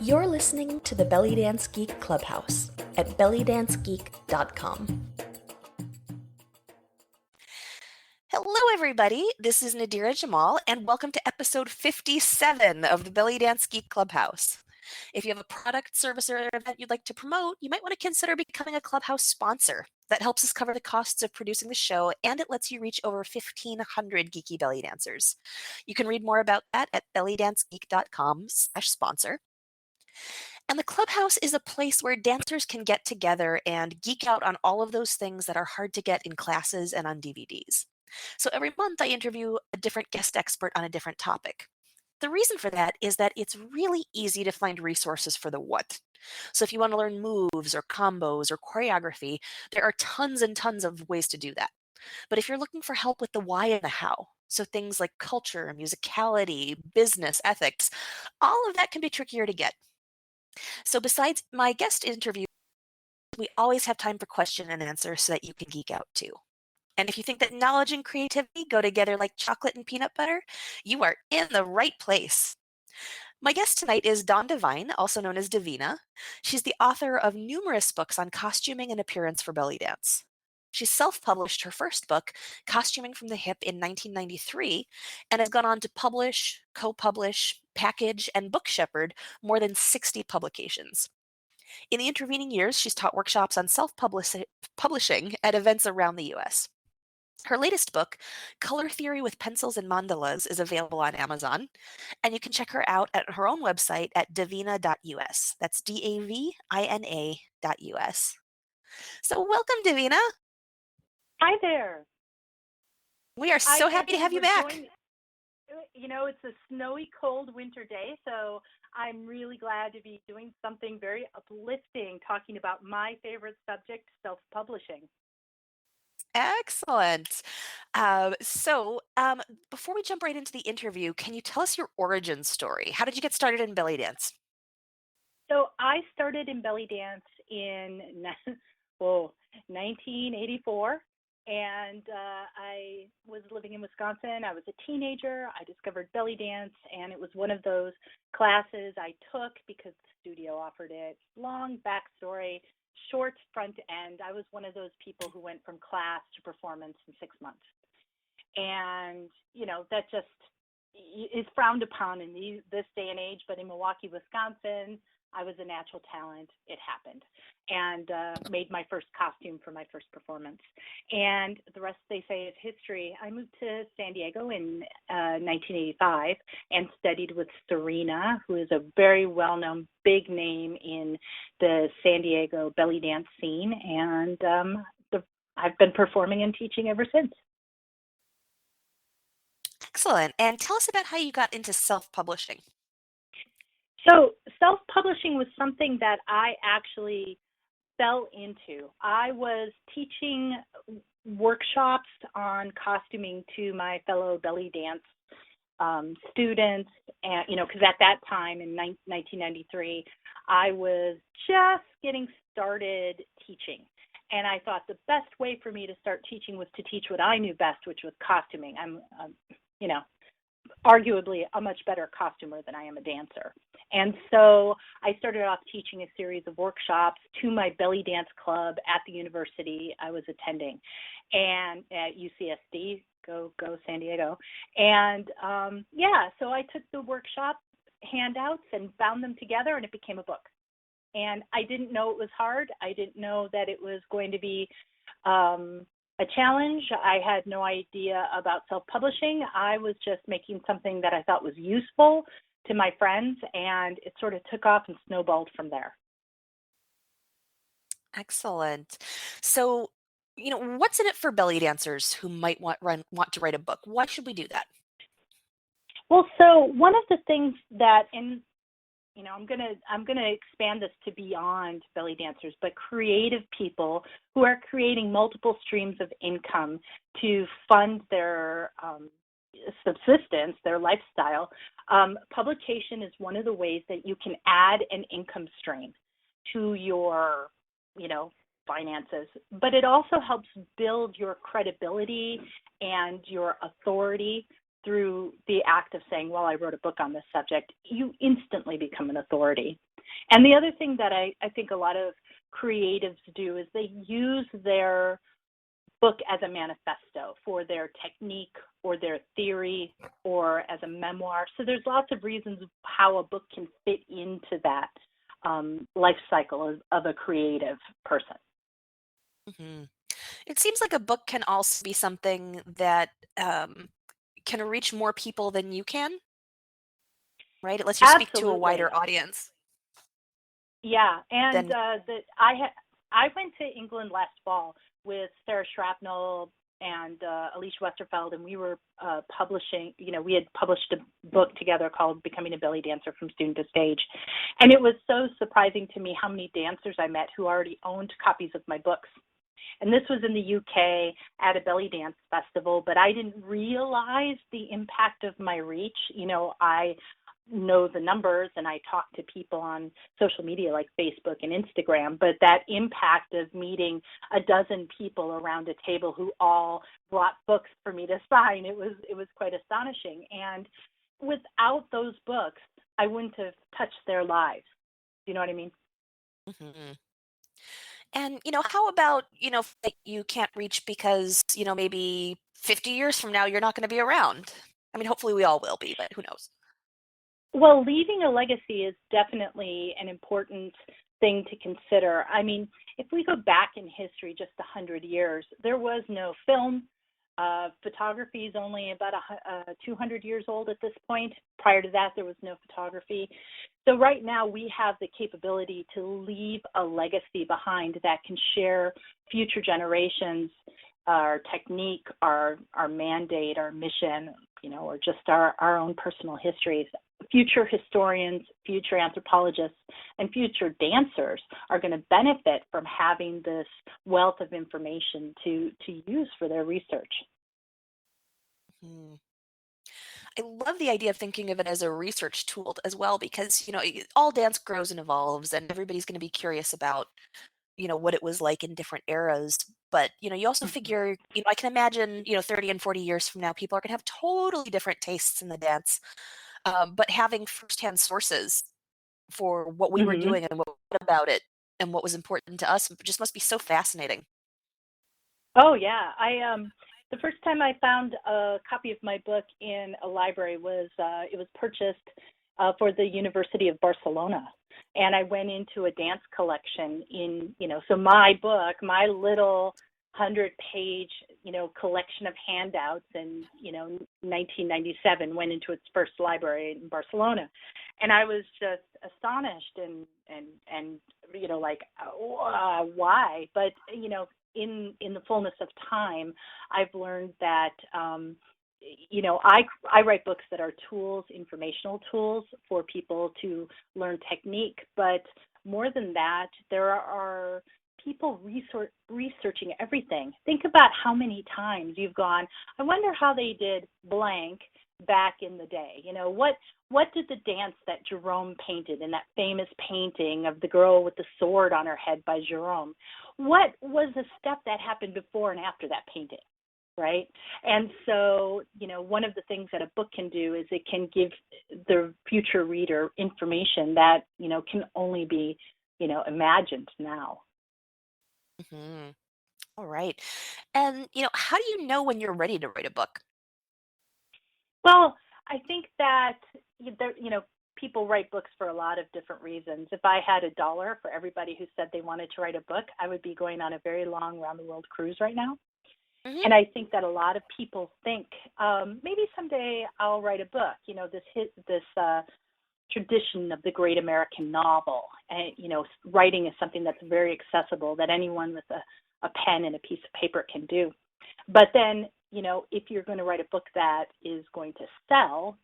You're listening to the Belly Dance Geek Clubhouse at bellydancegeek.com. Hello, everybody. This is Nadira Jamal, and welcome to episode 57 of the Belly Dance Geek Clubhouse. If you have a product, service, or event you'd like to promote, you might want to consider becoming a Clubhouse sponsor. That helps us cover the costs of producing the show, and it lets you reach over 1,500 geeky belly dancers. You can read more about that at bellydancegeek.com/sponsor. And the Clubhouse is a place where dancers can get together and geek out on all of those things that are hard to get in classes and on DVDs. So every month I interview a different guest expert on a different topic. The reason for that is that it's really easy to find resources for the what. So if you want to learn moves or combos or choreography, there are tons and tons of ways to do that. But if you're looking for help with the why and the how, so things like culture, musicality, business, ethics, all of that can be trickier to get. So besides my guest interview, we always have time for question and answer so that you can geek out too. And if you think that knowledge and creativity go together like chocolate and peanut butter, you are in the right place. My guest tonight is Davina, also known as Davina. She's the author of numerous books on costuming and appearance for belly dance. She self-published her first book, Costuming from the Hip, in 1993, and has gone on to publish, co-publish, package, and book shepherd more than 60 publications. In the intervening years, she's taught workshops on self-publishing at events around the US. Her latest book, Color Theory with Pencils and Mandalas, is available on Amazon, and you can check her out at her own website at davina.us. That's DAVINA.us. So welcome, Davina. Hi there. We are so happy to have you back. You know, it's a snowy, cold winter day, so I'm really glad to be doing something very uplifting, talking about my favorite subject, self-publishing. Excellent. Before we jump right into the interview, can you tell us your origin story? How did you get started in belly dance? So I started in belly dance in 1984, and I was living in Wisconsin. I was a teenager. I discovered belly dance, and it was one of those classes I took because the studio offered it. Long backstory, short front end. I was one of those people who went from class to performance in 6 months. And, you know, that just is frowned upon in this day and age, but in Milwaukee, Wisconsin, I was a natural talent. It happened, and made my first costume for my first performance. And the rest, they say, is history. I moved to San Diego in 1985 and studied with Serena, who is a very well-known big name in the San Diego belly dance scene. And I've been performing and teaching ever since. Excellent. And tell us about how you got into self-publishing. So self-publishing was something that I actually fell into. I was teaching workshops on costuming to my fellow belly dance students, and because at that time in 1993, I was just getting started teaching. And I thought the best way for me to start teaching was to teach what I knew best, which was costuming. I'm arguably a much better costumer than I am a dancer. And so I started off teaching a series of workshops to my belly dance club at the university I was attending, and at UCSD, go San Diego. And so I took the workshop handouts and bound them together, and it became a book. And I didn't know it was hard. I didn't know that it was going to be a challenge. I had no idea about self-publishing. I was just making something that I thought was useful to my friends, and it sort of took off and snowballed from there. Excellent. So, what's in it for belly dancers who might want to write a book? Why should we do that? Well, so one of the things that, and I'm gonna expand this to beyond belly dancers, but creative people who are creating multiple streams of income to fund their subsistence, their lifestyle. Publication is one of the ways that you can add an income stream to your, finances, but it also helps build your credibility and your authority through the act of saying, well, I wrote a book on this subject. You instantly become an authority. And the other thing that I think a lot of creatives do is they use their book as a manifesto for their technique or their theory or as a memoir. So there's lots of reasons how a book can fit into that life cycle of a creative person. Hmm. It seems like a book can also be something that can reach more people than you can, right? It lets you speak to a Absolutely. wider audience Yeah, and than. I went to England last fall with Sarah Shrapnel and Alicia Westerfeld, and we were publishing. We had published a book together called "Becoming a Belly Dancer from Student to Stage," and it was so surprising to me how many dancers I met who already owned copies of my books. And this was in the UK at a belly dance festival, but I didn't realize the impact of my reach. I know the numbers and I talk to people on social media like Facebook and Instagram, but that impact of meeting a dozen people around a table who all brought books for me to sign, it was quite astonishing. And without those books, I wouldn't have touched their lives. Do you know what I mean? Mhm. And, how about, that you can't reach because, maybe 50 years from now, you're not going to be around? I mean, hopefully we all will be, but who knows? Well, leaving a legacy is definitely an important thing to consider. I mean, if we go back in history just 100 years, there was no film. Photography is only about 200 years old at this point. Prior to that, there was no photography. So right now, we have the capability to leave a legacy behind that can share future generations our technique, our mandate, our mission, or just our own personal histories. Future historians, future anthropologists, and future dancers are going to benefit from having this wealth of information to use for their research. Hmm. I love the idea of thinking of it as a research tool as well, because, all dance grows and evolves, and everybody's going to be curious about, what it was like in different eras. But, you also Mhm. figure, I can imagine, 30 and 40 years from now, people are going to have totally different tastes in the dance. But having firsthand sources for what we were Mhm. doing and what about it and what was important to us just must be so fascinating. Oh yeah, I the first time I found a copy of my book in a library was it was purchased for the University of Barcelona, and I went into a dance collection so my book, my little 100-page collection of handouts in 1997 went into its first library in Barcelona, and I was just astonished and like why, but in the fullness of time, I've learned that I write books that are tools, informational tools for people to learn technique. But more than that, there are people researching everything. Think about how many times you've gone, I wonder how they did blank back in the day. What did the dance that Jerome painted in that famous painting of the girl with the sword on her head by Jerome? What was the step that happened before and after that painting, right? And so, one of the things that a book can do is it can give the future reader information that, can only be, imagined now. Hmm. All right. And, how do you know when you're ready to write a book? Well, I think that people write books for a lot of different reasons. If I had $1 for everybody who said they wanted to write a book, I would be going on a very long round the world cruise right now. Hmm. And I think that a lot of people think maybe someday I'll write a book. This tradition of the great American novel, and writing is something that's very accessible that anyone with a pen and a piece of paper can do. But then, if you're going to write a book that is going to sell,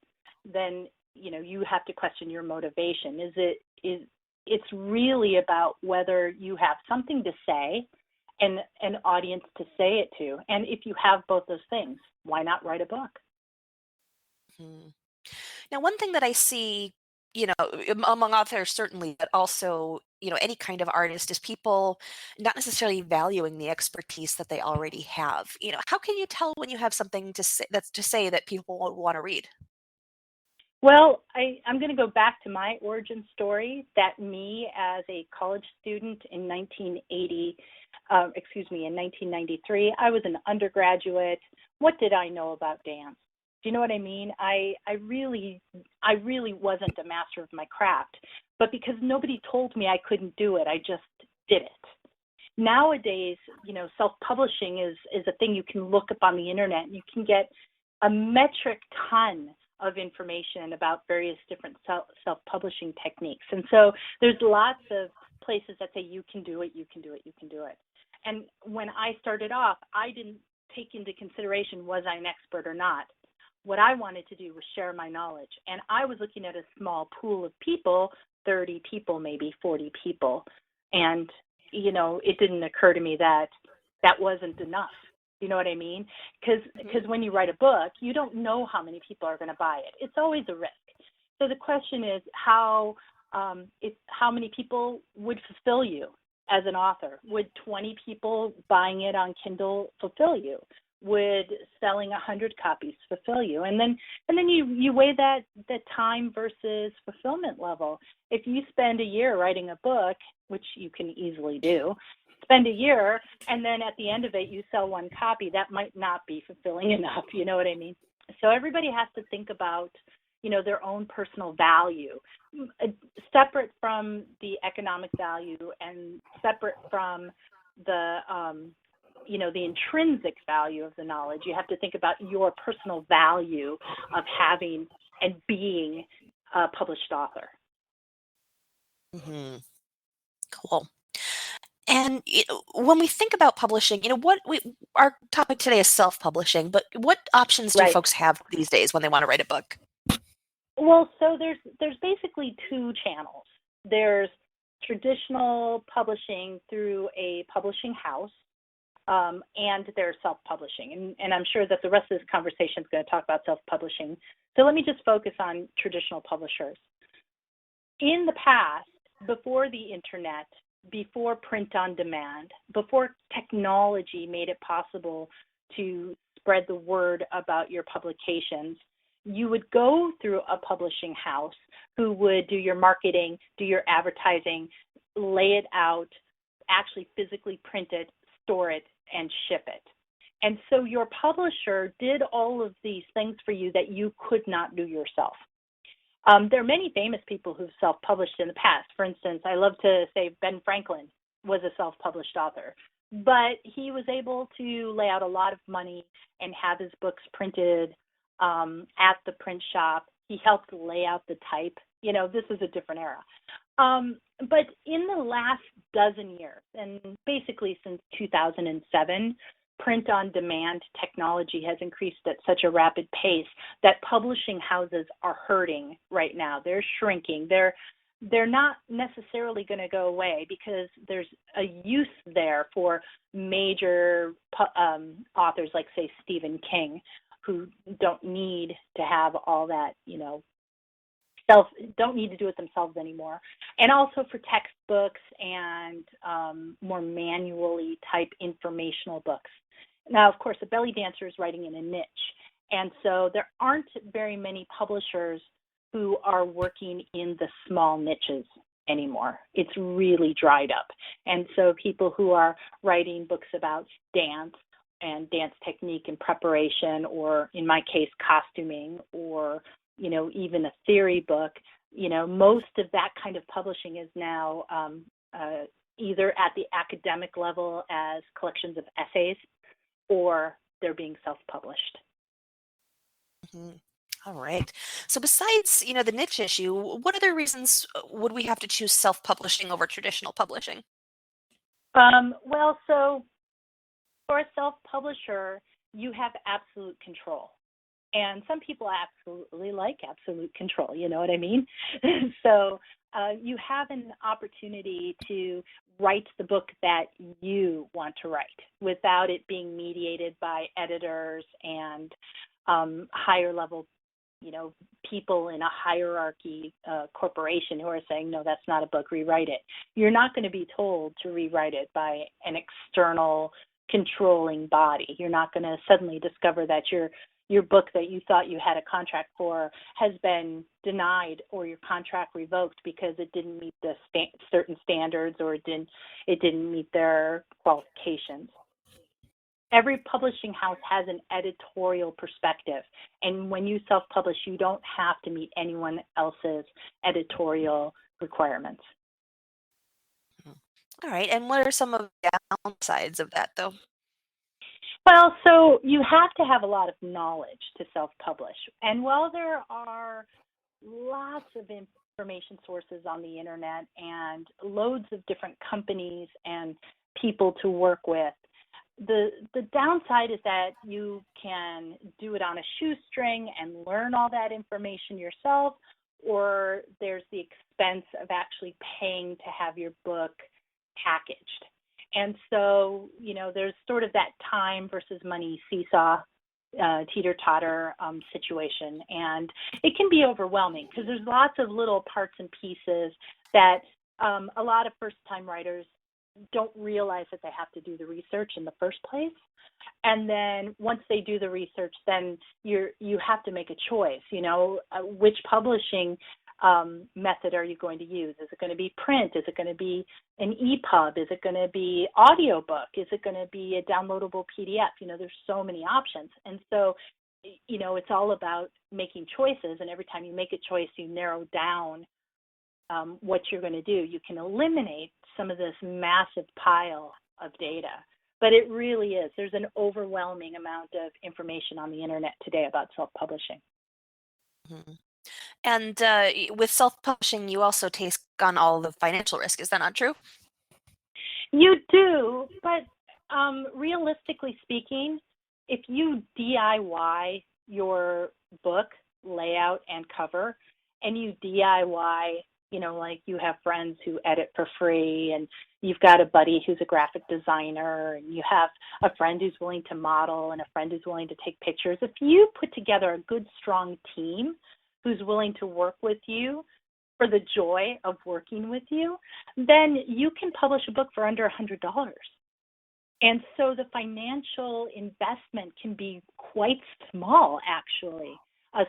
then you have to question your motivation. It's really about whether you have something to say and an audience to say it to. And if you have both those things, why not write a book? Hmm. Now, one thing that I see, among authors certainly, but also, any kind of artist is people not necessarily valuing the expertise that they already have. How can you tell when you have something to say that people want to read? Well, I'm going to go back to my origin story, that me as a college student in 1993, I was an undergraduate. What did I know about dance? Do you know what I mean? I really wasn't a master of my craft, but because nobody told me I couldn't do it, I just did it. Nowadays, self-publishing is a thing you can look up on the internet, and you can get a metric ton of information about various different self-publishing techniques. And so there's lots of places that say you can do it, you can do it, you can do it. And when I started off, I didn't take into consideration was I an expert or not. What I wanted to do was share my knowledge. And I was looking at a small pool of people, 30 people, maybe 40 people. And, it didn't occur to me that that wasn't enough. You know what I mean? Because when you write a book, you don't know how many people are going to buy it. It's always a risk. So the question is how many people would fulfill you as an author? Would 20 people buying it on Kindle fulfill you? Would selling 100 copies fulfill you? And then you weigh that time versus fulfillment level. If you spend a year writing a book, which you can easily do, spend a year, and then at the end of it you sell one copy, that might not be fulfilling enough. You know what I mean? So everybody has to think about their own personal value, separate from the economic value and separate from the the intrinsic value of the knowledge. You have to think about your personal value of having and being a published author. Mm-hmm. Cool. And when we think about publishing, our topic today is self-publishing, but what options do Right. folks have these days when they want to write a book? Well, so there's basically two channels. There's traditional publishing through a publishing house, and there's self-publishing. And I'm sure that the rest of this conversation is going to talk about self-publishing. So let me just focus on traditional publishers. In the past, before the internet, before print on demand, before technology made it possible to spread the word about your publications, you would go through a publishing house who would do your marketing, do your advertising, lay it out, actually physically print it, store it, and ship it. And so your publisher did all of these things for you that you could not do yourself. There are many famous people who've self-published in the past. For instance, I love to say Ben Franklin was a self-published author, but he was able to lay out a lot of money and have his books printed at the print shop. He helped lay out the type. This is a different era. But in the last dozen years, and basically since 2007, print-on-demand technology has increased at such a rapid pace that publishing houses are hurting right now. They're shrinking. They're not necessarily going to go away because there's a use there for major authors like, say, Stephen King, who don't need to have all that, don't need to do it themselves anymore. And also for textbooks and more manually type informational books. Now, of course, a belly dancer is writing in a niche. And so there aren't very many publishers who are working in the small niches anymore. It's really dried up. And so people who are writing books about dance and dance technique and preparation, or in my case, costuming, or even a theory book, most of that kind of publishing is now either at the academic level as collections of essays, or they're being self-published. Mm-hmm. All right. So besides, the niche issue, what other reasons would we have to choose self-publishing over traditional publishing? Well, so for a self-publisher, you have absolute control. And some people absolutely like absolute control, you know what I mean? So you have an opportunity to write the book that you want to write without it being mediated by editors and higher level, people in a hierarchy corporation who are saying, no, that's not a book, rewrite it. You're not going to be told to rewrite it by an external controlling body. You're not going to suddenly discover that your book that you thought you had a contract for has been denied or your contract revoked because it didn't meet the certain standards or it didn't meet their qualifications. Every publishing house has an editorial perspective, and when you self-publish, you don't have to meet anyone else's editorial requirements. All right, and what are some of the downsides of that, though? Well, so you have to have a lot of knowledge to self-publish, and while there are lots of information sources on the internet and loads of different companies and people to work with, the downside is that you can do it on a shoestring and learn all that information yourself, or there's the expense of actually paying to have your book packaged. And so, there's sort of that time versus money seesaw, teeter-totter situation. And it can be overwhelming because there's lots of little parts and pieces that a lot of first-time writers don't realize that they have to do the research in the first place. And then once they do the research, then you have to make a choice, which publishing method are you going to use? Is it going to be print? Is it going to be an EPUB? Is it going to be audiobook? Is it going to be a downloadable PDF? There's so many options. And so, it's all about making choices. And every time you make a choice, you narrow down what you're going to do. You can eliminate some of this massive pile of data. But it really is. There's an overwhelming amount of information on the internet today about self-publishing. Mm-hmm. And with self-publishing, you also take on all the financial risk. Is that not true? You do, but realistically speaking, if you DIY your book layout and cover, and you DIY, like you have friends who edit for free, and you've got a buddy who's a graphic designer, and you have a friend who's willing to model and a friend who's willing to take pictures. If you put together a good, strong team who's willing to work with you for the joy of working with you, then you can publish a book for under $100. And so the financial investment can be quite small, actually,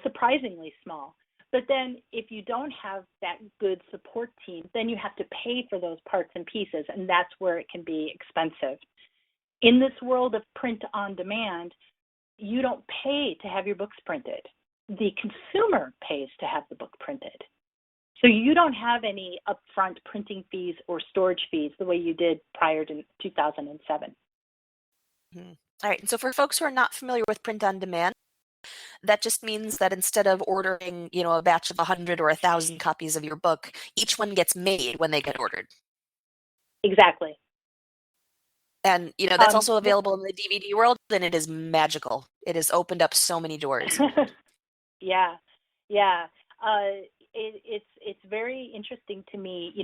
surprisingly small. But then if you don't have that good support team, then you have to pay for those parts and pieces, and that's where it can be expensive. In this world of print on demand, you don't pay to have your books printed. The consumer pays to have the book printed. So you don't have any upfront printing fees or storage fees the way you did prior to 2007. Mm-hmm. All right. And so for folks who are not familiar with print on demand, that just means that instead of ordering, a batch of 100 or 1,000 copies of your book, each one gets made when they get ordered. Exactly. And, that's also available in the DVD world, and it is magical. It has opened up so many doors. Yeah. It's very interesting to me,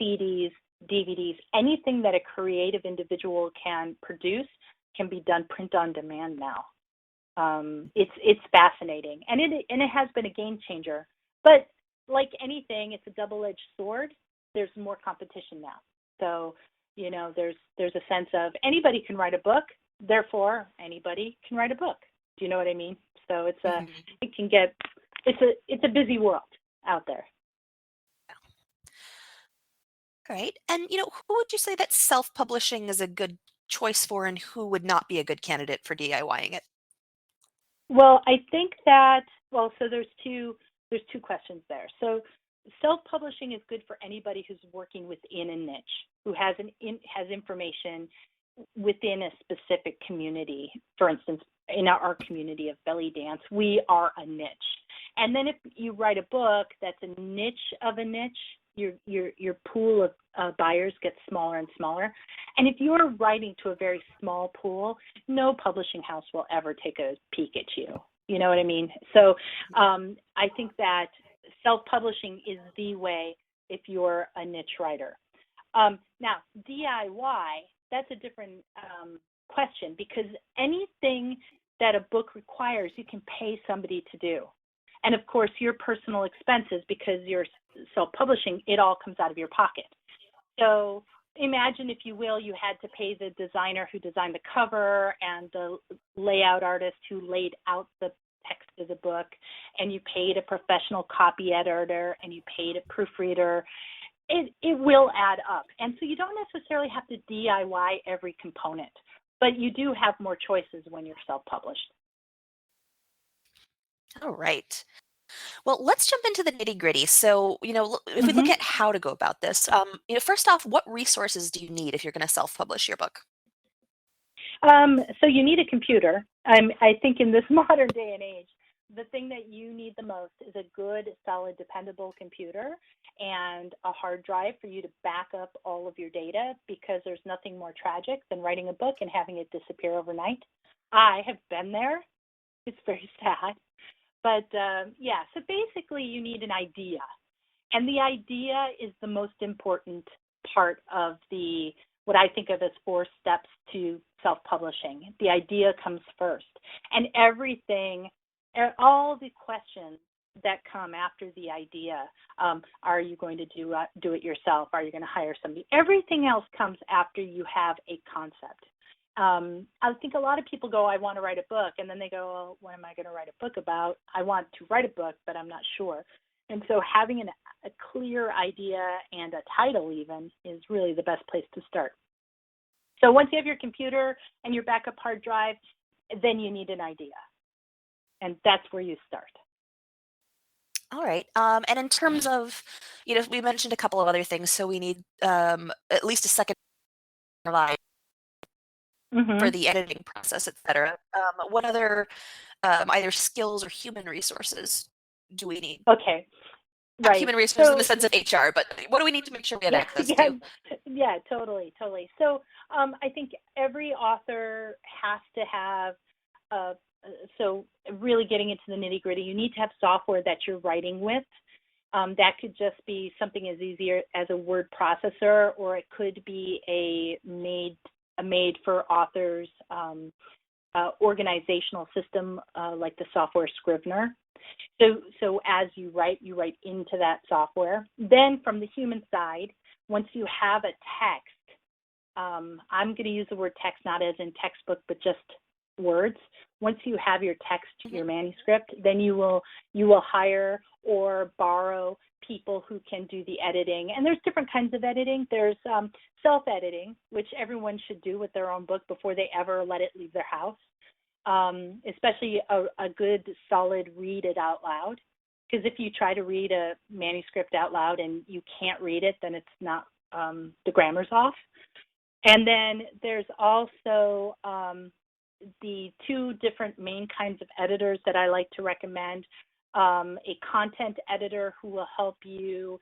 CDs, DVDs, anything that a creative individual can produce can be done print on demand now. It's fascinating, and it has been a game changer. But like anything, it's a double-edged sword. There's more competition now, so there's a sense of anybody can write a book, therefore anybody can write a book. Do you know what I mean? So it's a busy world out there. All right, and who would you say that self-publishing is a good choice for, and who would not be a good candidate for DIYing it? Well, I think that, so there's two questions there. So self-publishing is good for anybody who's working within a niche, who has information within a specific community. For instance, in our community of belly dance, we are a niche. And then if you write a book that's a niche of a niche, your pool of buyers gets smaller and smaller. And if you're writing to a very small pool, no publishing house will ever take a peek at you. You know what I mean? So I think that self-publishing is the way if you're a niche writer. Now, DIY, that's a different question, because anything that a book requires, you can pay somebody to do. And of course, your personal expenses, because you're self-publishing, it all comes out of your pocket. So imagine, if you will, you had to pay the designer who designed the cover and the layout artist who laid out the text of the book, and you paid a professional copy editor, and you paid a proofreader. It will add up. And so you don't necessarily have to DIY every component, but you do have more choices when you're self-published. All right. Well, let's jump into the nitty-gritty. So, if we look at how to go about this, first off, what resources do you need if you're going to self-publish your book? So you need a computer. I think in this modern day and age, the thing that you need the most is a good, solid, dependable computer and a hard drive for you to back up all of your data, because there's nothing more tragic than writing a book and having it disappear overnight. I have been there. It's very sad. But yeah, so basically you need an idea. And the idea is the most important part of what I think of as 4 steps to self-publishing. The idea comes first. And everything, all the questions that come after the idea, are you going to do it yourself? Are you going to hire somebody? Everything else comes after you have a concept. I think a lot of people go, I want to write a book, and then they go, well, what am I going to write a book about? I want to write a book, but I'm not sure. And so having a clear idea and a title even is really the best place to start. So once you have your computer and your backup hard drive, then you need an idea. And that's where you start. All right. And in terms of, we mentioned a couple of other things. So we need at least a second provide for the editing process, et cetera. What other either skills or human resources do we need? Okay. Right. Human resources in the sense of HR, but what do we need to make sure we have access to? Yeah, totally. So I think every author has to have, so really getting into the nitty gritty, you need to have software that you're writing with. That could just be something as easy as a word processor, or it could be a made for authors organizational system like the software Scrivener. So as you write into that software. Then from the human side, once you have a text, I'm going to use the word text not as in textbook, but just words. Once you have your text, your manuscript, then you will hire or borrow people who can do the editing. And there's different kinds of editing. There's self-editing, which everyone should do with their own book before they ever let it leave their house. Especially a good, solid read it out loud. Because if you try to read a manuscript out loud and you can't read it, then it's not, the grammar's off. And then there's also the 2 different main kinds of editors that I like to recommend. A content editor who will help you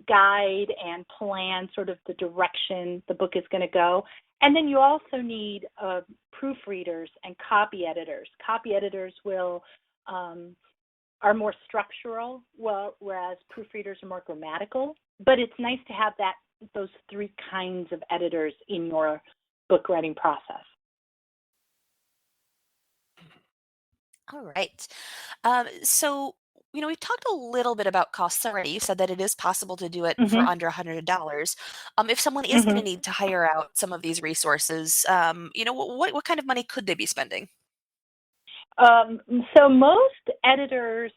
guide and plan sort of the direction the book is going to go. And then you also need proofreaders and copy editors. Copy editors are more structural, whereas proofreaders are more grammatical. But it's nice to have those 3 kinds of editors in your book writing process. All right. So, we've talked a little bit about costs already. You said that it is possible to do it for under $100. If someone is going to need to hire out some of these resources, what kind of money could they be spending? So most editors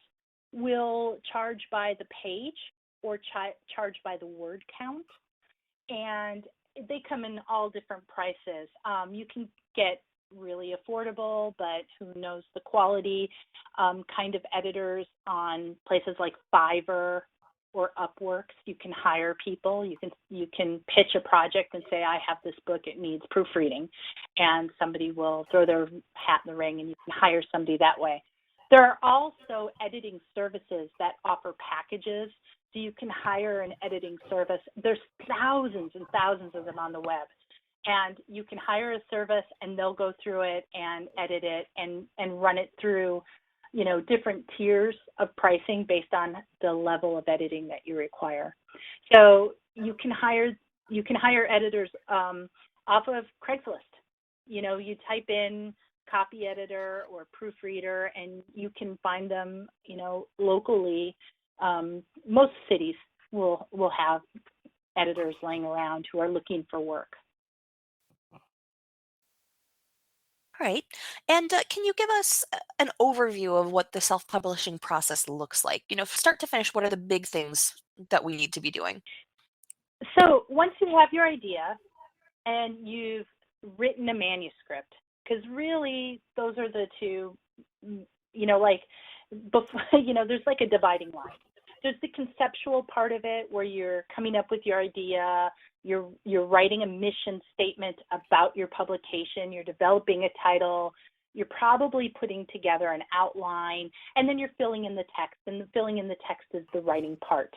will charge by the page or charge by the word count, and they come in all different prices. You can get really affordable, but who knows the quality kind of editors on places like Fiverr or Upworks. You can hire people. You can pitch a project and say, I have this book, it needs proofreading, and somebody will throw their hat in the ring, and you can hire somebody that way. There are also editing services that offer packages, so you can hire an editing service. There's thousands and thousands of them on the web. And you can hire a service and they'll go through it and edit it and run it through, different tiers of pricing based on the level of editing that you require. So you can hire editors off of Craigslist. You type in copy editor or proofreader and you can find them, locally. Most cities will have editors laying around who are looking for work. All right. And can you give us an overview of what the self-publishing process looks like? Start to finish, what are the big things that we need to be doing? So once you have your idea and you've written a manuscript, because really those are the two, like before, there's like a dividing line. There's the conceptual part of it where you're coming up with your idea, you're writing a mission statement about your publication, you're developing a title, you're probably putting together an outline, and then you're filling in the text, and the filling in the text is the writing part.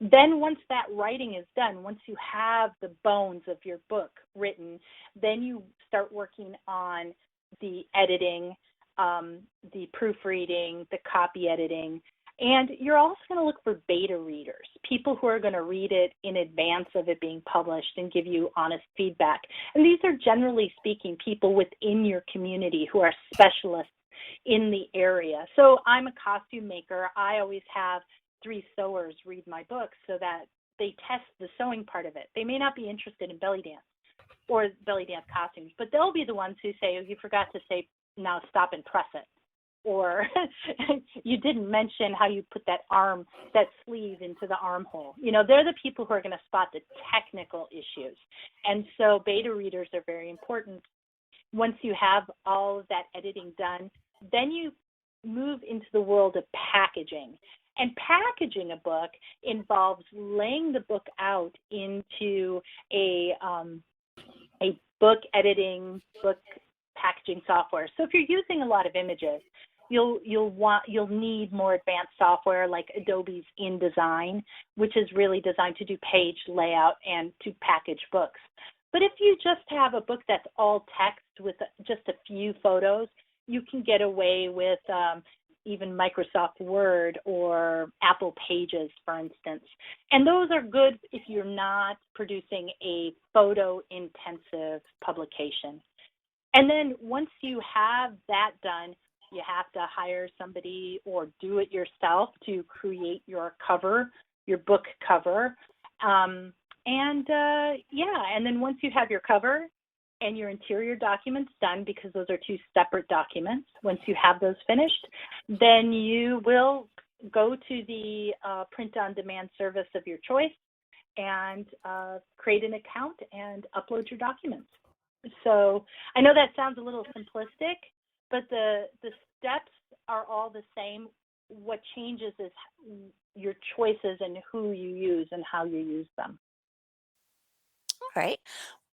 Then once that writing is done, once you have the bones of your book written, then you start working on the editing, the proofreading, the copy editing. And you're also going to look for beta readers, people who are going to read it in advance of it being published and give you honest feedback. And these are, generally speaking, people within your community who are specialists in the area. So I'm a costume maker. I always have 3 sewers read my book so that they test the sewing part of it. They may not be interested in belly dance or belly dance costumes, but they'll be the ones who say, oh, you forgot to say, now stop and press it. Or you didn't mention how you put that sleeve into the armhole. They're the people who are going to spot the technical issues. And so beta readers are very important. Once you have all of that editing done, then you move into the world of packaging. And packaging a book involves laying the book out into a book editing, book packaging software. So if you're using a lot of images, you'll need more advanced software like Adobe's InDesign, which is really designed to do page layout and to package books. But if you just have a book that's all text with just a few photos, you can get away with even Microsoft Word or Apple Pages, for instance. And those are good if you're not producing a photo-intensive publication. And then once you have that done, you have to hire somebody or do it yourself to create your cover, your book cover. And then once you have your cover and your interior documents done, because those are 2 separate documents, once you have those finished, then you will go to the print-on-demand service of your choice and create an account and upload your documents. So I know that sounds a little simplistic, but the steps are all the same. What changes is your choices and who you use and how you use them. All right.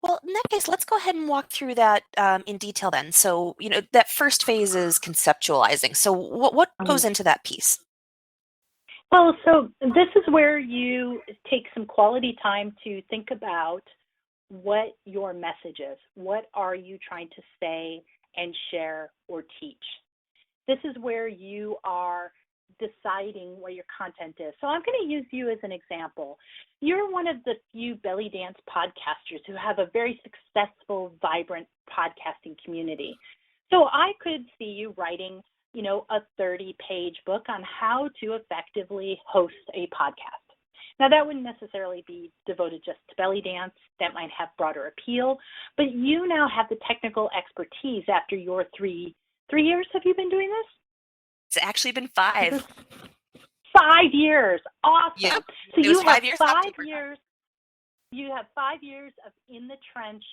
Well, in that case, let's go ahead and walk through that in detail then. So, that first phase is conceptualizing. So what goes into that piece? Well, so this is where you take some quality time to think about what your message is. What are you trying to say and share or teach? This is where you are deciding what your content is. So I'm going to use you as an example. You're one of the few belly dance podcasters who have a very successful, vibrant podcasting community. So I could see you writing, a 30-page book on how to effectively host a podcast. Now, that wouldn't necessarily be devoted just to belly dance. That might have broader appeal. But you now have the technical expertise after your 3 years. Have you been doing this? It's actually been 5. 5 years. Awesome. Yep. So you have 5 years. 5 years. You have 5 years of in the trench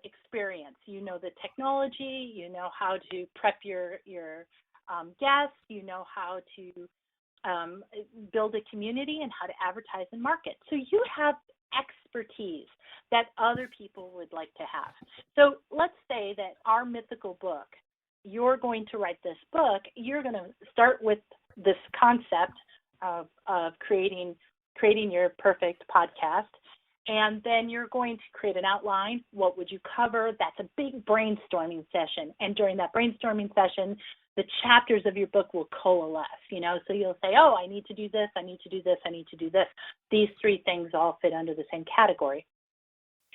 experience. You know the technology. You know how to prep your guests. You know how to build a community and how to advertise and market. So you have expertise that other people would like to have. So let's say that our mythical book, you're going to write this book, you're going to start with this concept of creating your perfect podcast, and then you're going to create an outline. What would you cover? That's a big brainstorming session. And during that brainstorming session, the chapters of your book will coalesce, so you'll say, oh, I need to do this, I need to do this, I need to do this. These 3 things all fit under the same category.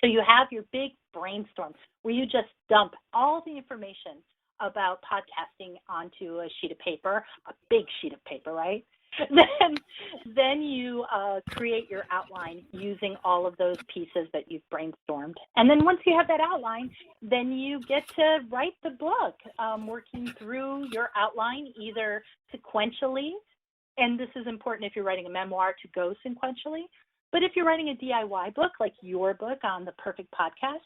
So you have your big brainstorm where you just dump all the information about podcasting onto a sheet of paper, a big sheet of paper, right? then you create your outline using all of those pieces that you've brainstormed. And then once you have that outline, then you get to write the book, working through your outline either sequentially, and this is important if you're writing a memoir to go sequentially, but if you're writing a DIY book like your book on the perfect podcast,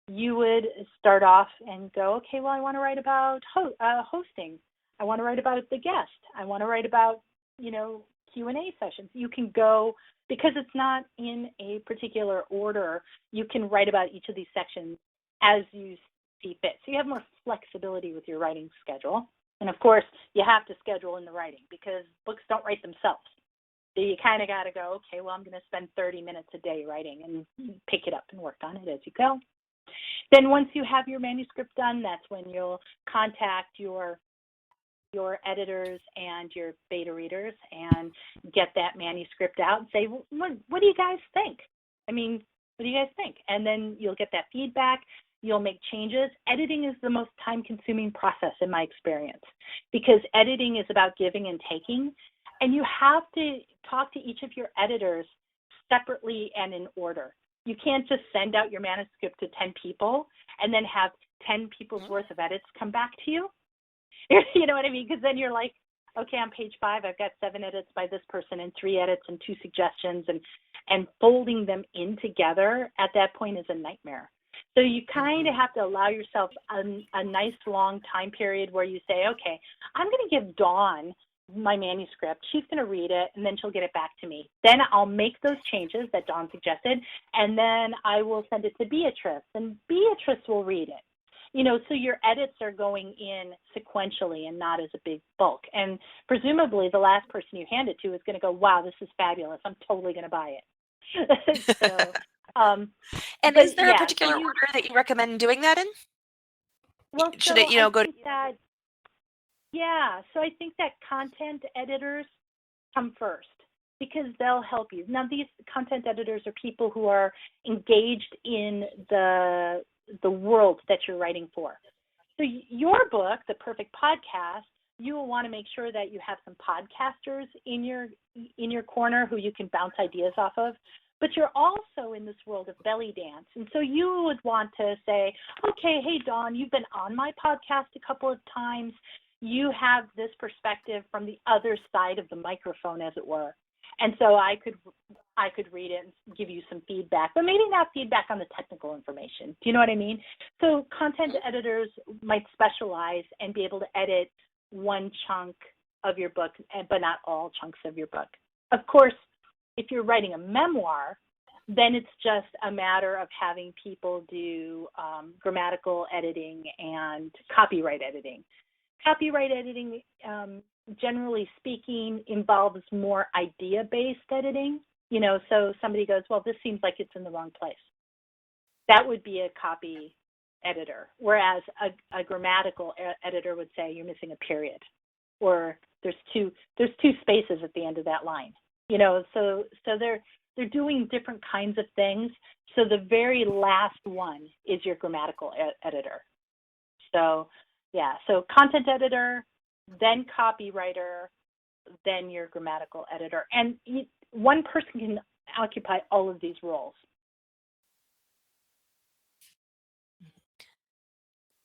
you would start off and go, okay, well, I want to write about hosting. I want to write about the guest. I want to write about, Q&A sessions. You can go, because it's not in a particular order, you can write about each of these sections as you see fit. So you have more flexibility with your writing schedule. And of course, you have to schedule in the writing because books don't write themselves. So you kind of got to go, okay, well, I'm going to spend 30 minutes a day writing and pick it up and work on it as you go. Then once you have your manuscript done, that's when you'll contact your editors and your beta readers and get that manuscript out and say, well, what do you guys think? What do you guys think? And then you'll get that feedback. You'll make changes. Editing is the most time-consuming process in my experience because editing is about giving and taking, and you have to talk to each of your editors separately and in order. You can't just send out your manuscript to 10 people and then have 10 people's worth of edits come back to you. You know what I mean? Because then you're like, okay, on page 5, I've got 7 edits by this person and 3 edits and 2 suggestions, and folding them in together at that point is a nightmare. So you kind of have to allow yourself a nice long time period where you say, okay, I'm going to give Dawn my manuscript. She's going to read it, and then she'll get it back to me. Then I'll make those changes that Dawn suggested, and then I will send it to Beatrice, and Beatrice will read it. So your edits are going in sequentially and not as a big bulk. And presumably the last person you hand it to is going to go, wow, this is fabulous. I'm totally going to buy it. And is there a particular order that you recommend doing that in? Well, should it, go to... So I think that content editors come first because they'll help you. Now, these content editors are people who are engaged in the world that you're writing for. So your book, The Perfect Podcast, you will want to make sure that you have some podcasters in your corner who you can bounce ideas off of. But you're also in this world of belly dance. And so you would want to say, okay, hey, Dawn, you've been on my podcast a couple of times. You have this perspective from the other side of the microphone, as it were. And so I could read it and give you some feedback, but maybe not feedback on the technical information. Do you know what I mean? So content editors might specialize and be able to edit one chunk of your book, but not all chunks of your book. Of course, if you're writing a memoir, then it's just a matter of having people do grammatical editing and copyright editing. Copyright editing, generally speaking, involves more idea-based editing. So somebody goes, well, this seems like it's in the wrong place. That would be a copy editor, whereas a grammatical editor would say you're missing a period, or there's two spaces at the end of that line. So they're doing different kinds of things. So the very last one is your grammatical editor. So so content editor, then copywriter, then your grammatical editor. And one person can occupy all of these roles.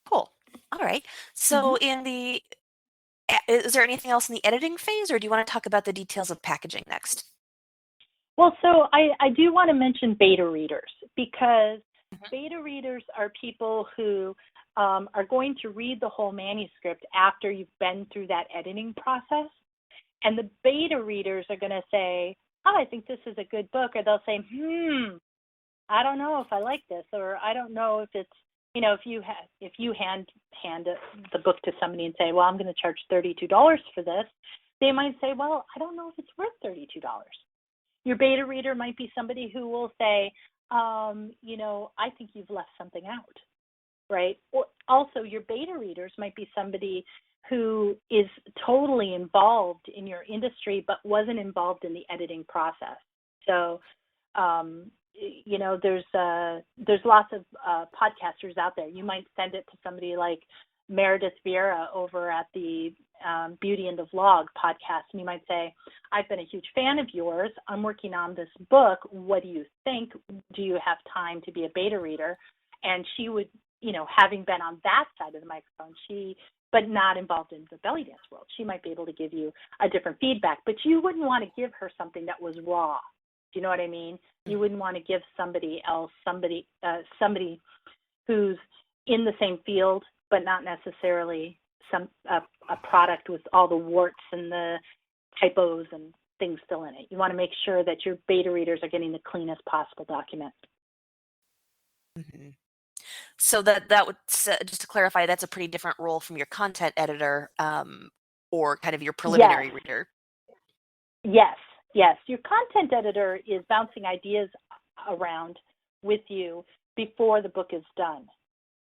Cool. All right. So is there anything else in the editing phase, or do you want to talk about the details of packaging next? Well, so I do want to mention beta readers, because beta readers are people who are going to read the whole manuscript after you've been through that editing process. And the beta readers are going to say, oh, I think this is a good book. Or they'll say, I don't know if I like this, or I don't know if it's, if you hand the book to somebody and say, well, I'm going to charge $32 for this, they might say, well, I don't know if it's worth $32. Your beta reader might be somebody who will say, I think you've left something out, right? Or also your beta readers might be somebody who is totally involved in your industry but wasn't involved in the editing process. So, there's lots of podcasters out there. You might send it to somebody like Meredith Vieira over at the Beauty and the Vlog podcast, and you might say, I've been a huge fan of yours. I'm working on this book. What do you think? Do you have time to be a beta reader? And she would, having been on that side of the microphone, but not involved in the belly dance world, she might be able to give you a different feedback. But you wouldn't want to give her something that was raw. Do you know what I mean? You wouldn't want to give somebody else, somebody who's in the same field, but not necessarily a product with all the warts and the typos and things still in it. You want to make sure that your beta readers are getting the cleanest possible document. Mm-hmm. So that would, just to clarify, that's a pretty different role from your content editor or kind of your preliminary reader. Yes. Your content editor is bouncing ideas around with you before the book is done,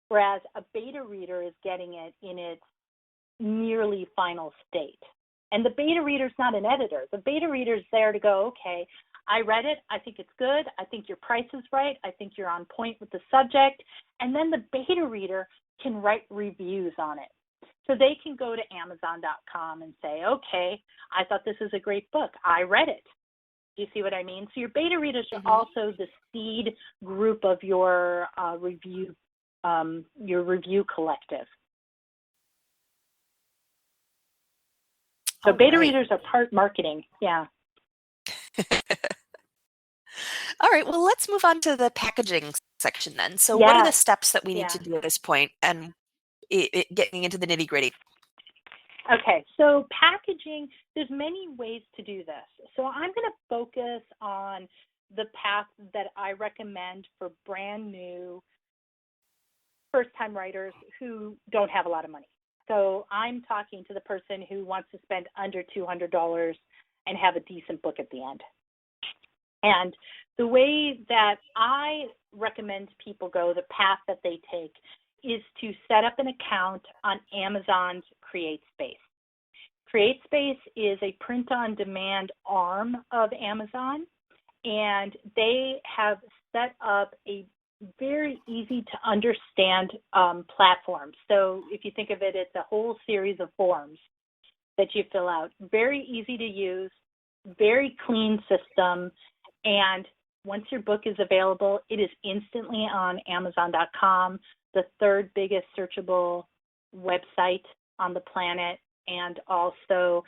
whereas a beta reader is getting it in its nearly final state. And the beta reader's not an editor. The beta reader's there to go, okay, I read it, I think it's good, I think your price is right, I think you're on point with the subject, and then the beta reader can write reviews on it. So they can go to Amazon.com and say, okay, I thought this is a great book, I read it. Do you see what I mean? So your beta readers are also the seed group of your review collective. So beta readers are part marketing, yeah. All right, well, let's move on to the packaging section then. So what are the steps that we need to do at this point and getting into the nitty gritty? Okay, so packaging, there's many ways to do this. So I'm going to focus on the path that I recommend for brand new first-time writers who don't have a lot of money. So I'm talking to the person who wants to spend under $200 and have a decent book at the end. And the way that I recommend people go, the path that they take, is to set up an account on Amazon's CreateSpace. CreateSpace is a print-on-demand arm of Amazon, and they have set up a very easy to understand platform. So if you think of it, it's a whole series of forms that you fill out. Very easy to use, very clean system, and once your book is available, it is instantly on Amazon.com, the third biggest searchable website on the planet, and also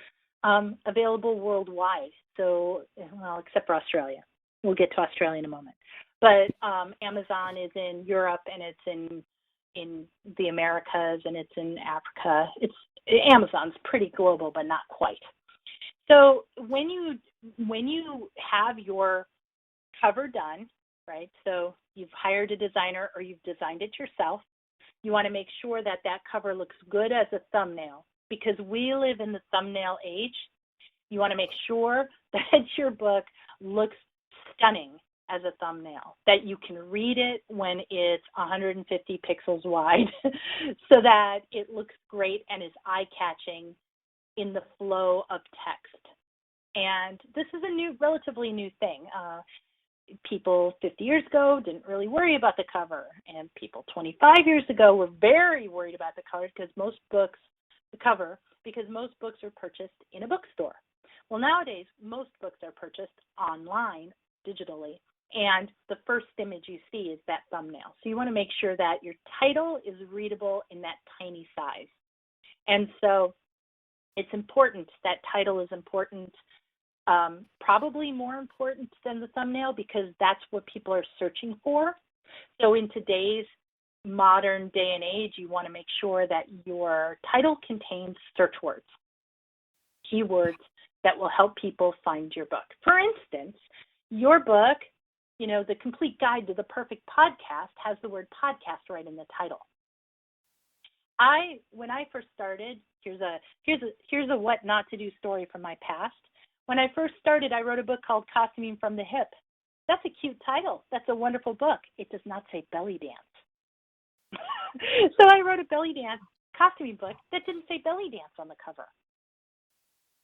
available worldwide. So, well, except for Australia. We'll get to Australia in a moment. But Amazon is in Europe, and it's in the Americas, and it's in Africa. Amazon's pretty global, but not quite. So when you have your cover done, right? So you've hired a designer or you've designed it yourself. You want to make sure that that cover looks good as a thumbnail, because we live in the thumbnail age. You want to make sure that your book looks stunning as a thumbnail, that you can read it when it's 150 pixels wide so that it looks great and is eye-catching in the flow of text. And this is a relatively new thing. People 50 years ago didn't really worry about the cover, and people 25 years ago were very worried about the cover because most books are purchased in a bookstore. Well, nowadays, most books are purchased online, digitally, and the first image you see is that thumbnail. So you want to make sure that your title is readable in that tiny size. And so it's important. That title is important, probably more important than the thumbnail, because that's what people are searching for. So in today's modern day and age, you want to make sure that your title contains search words, keywords that will help people find your book. For instance, your book, the complete guide to the perfect podcast has the word podcast right in the title. When I first started, here's a what not to do story from my past. When I first started, I wrote a book called Costuming from the Hip. That's a cute title. That's a wonderful book. It does not say belly dance. So I wrote a belly dance costuming book that didn't say belly dance on the cover.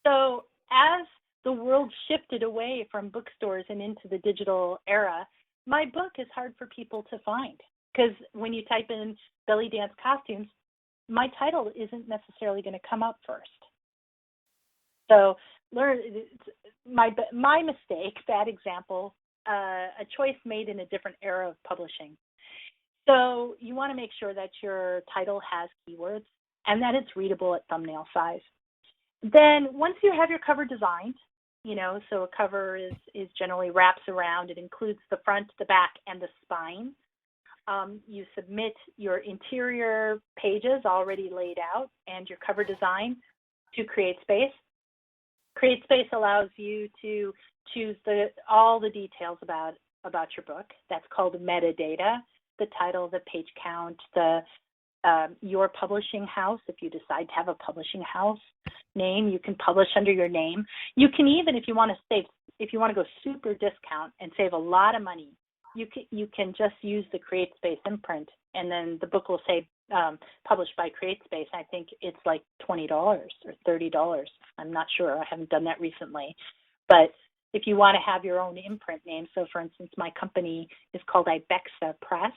So as the world shifted away from bookstores and into the digital era, my book is hard for people to find, because when you type in belly dance costumes, my title isn't necessarily going to come up first. So my mistake, bad example, a choice made in a different era of publishing. So you want to make sure that your title has keywords and that it's readable at thumbnail size. Then once you have your cover designed, so a cover is generally wraps around, it includes the front, the back, and the spine. You submit your interior pages already laid out and your cover design to CreateSpace. CreateSpace allows you to choose all the details about your book. That's called metadata, the title, the page count, your publishing house. If you decide to have a publishing house name, you can publish under your name. You can even, if you want to go super discount and save a lot of money, you can just use the CreateSpace imprint, and then the book will say published by CreateSpace. I think it's like $20 or $30. I'm not sure. I haven't done that recently. But if you want to have your own imprint name, so for instance, my company is called Ibexa Press,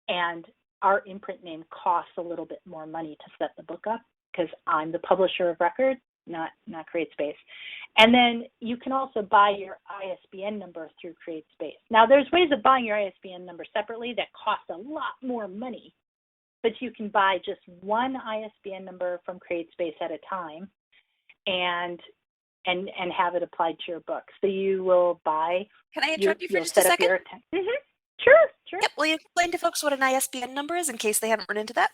and our imprint name costs a little bit more money to set the book up because I'm the publisher of record, not CreateSpace. And then you can also buy your ISBN number through CreateSpace. Now, there's ways of buying your ISBN number separately that cost a lot more money, but you can buy just one ISBN number from CreateSpace at a time and have it applied to your book. So you will buy. Can I interrupt you for just a set up second? your Sure. Yep. Will you explain to folks what an ISBN number is in case they haven't run into that?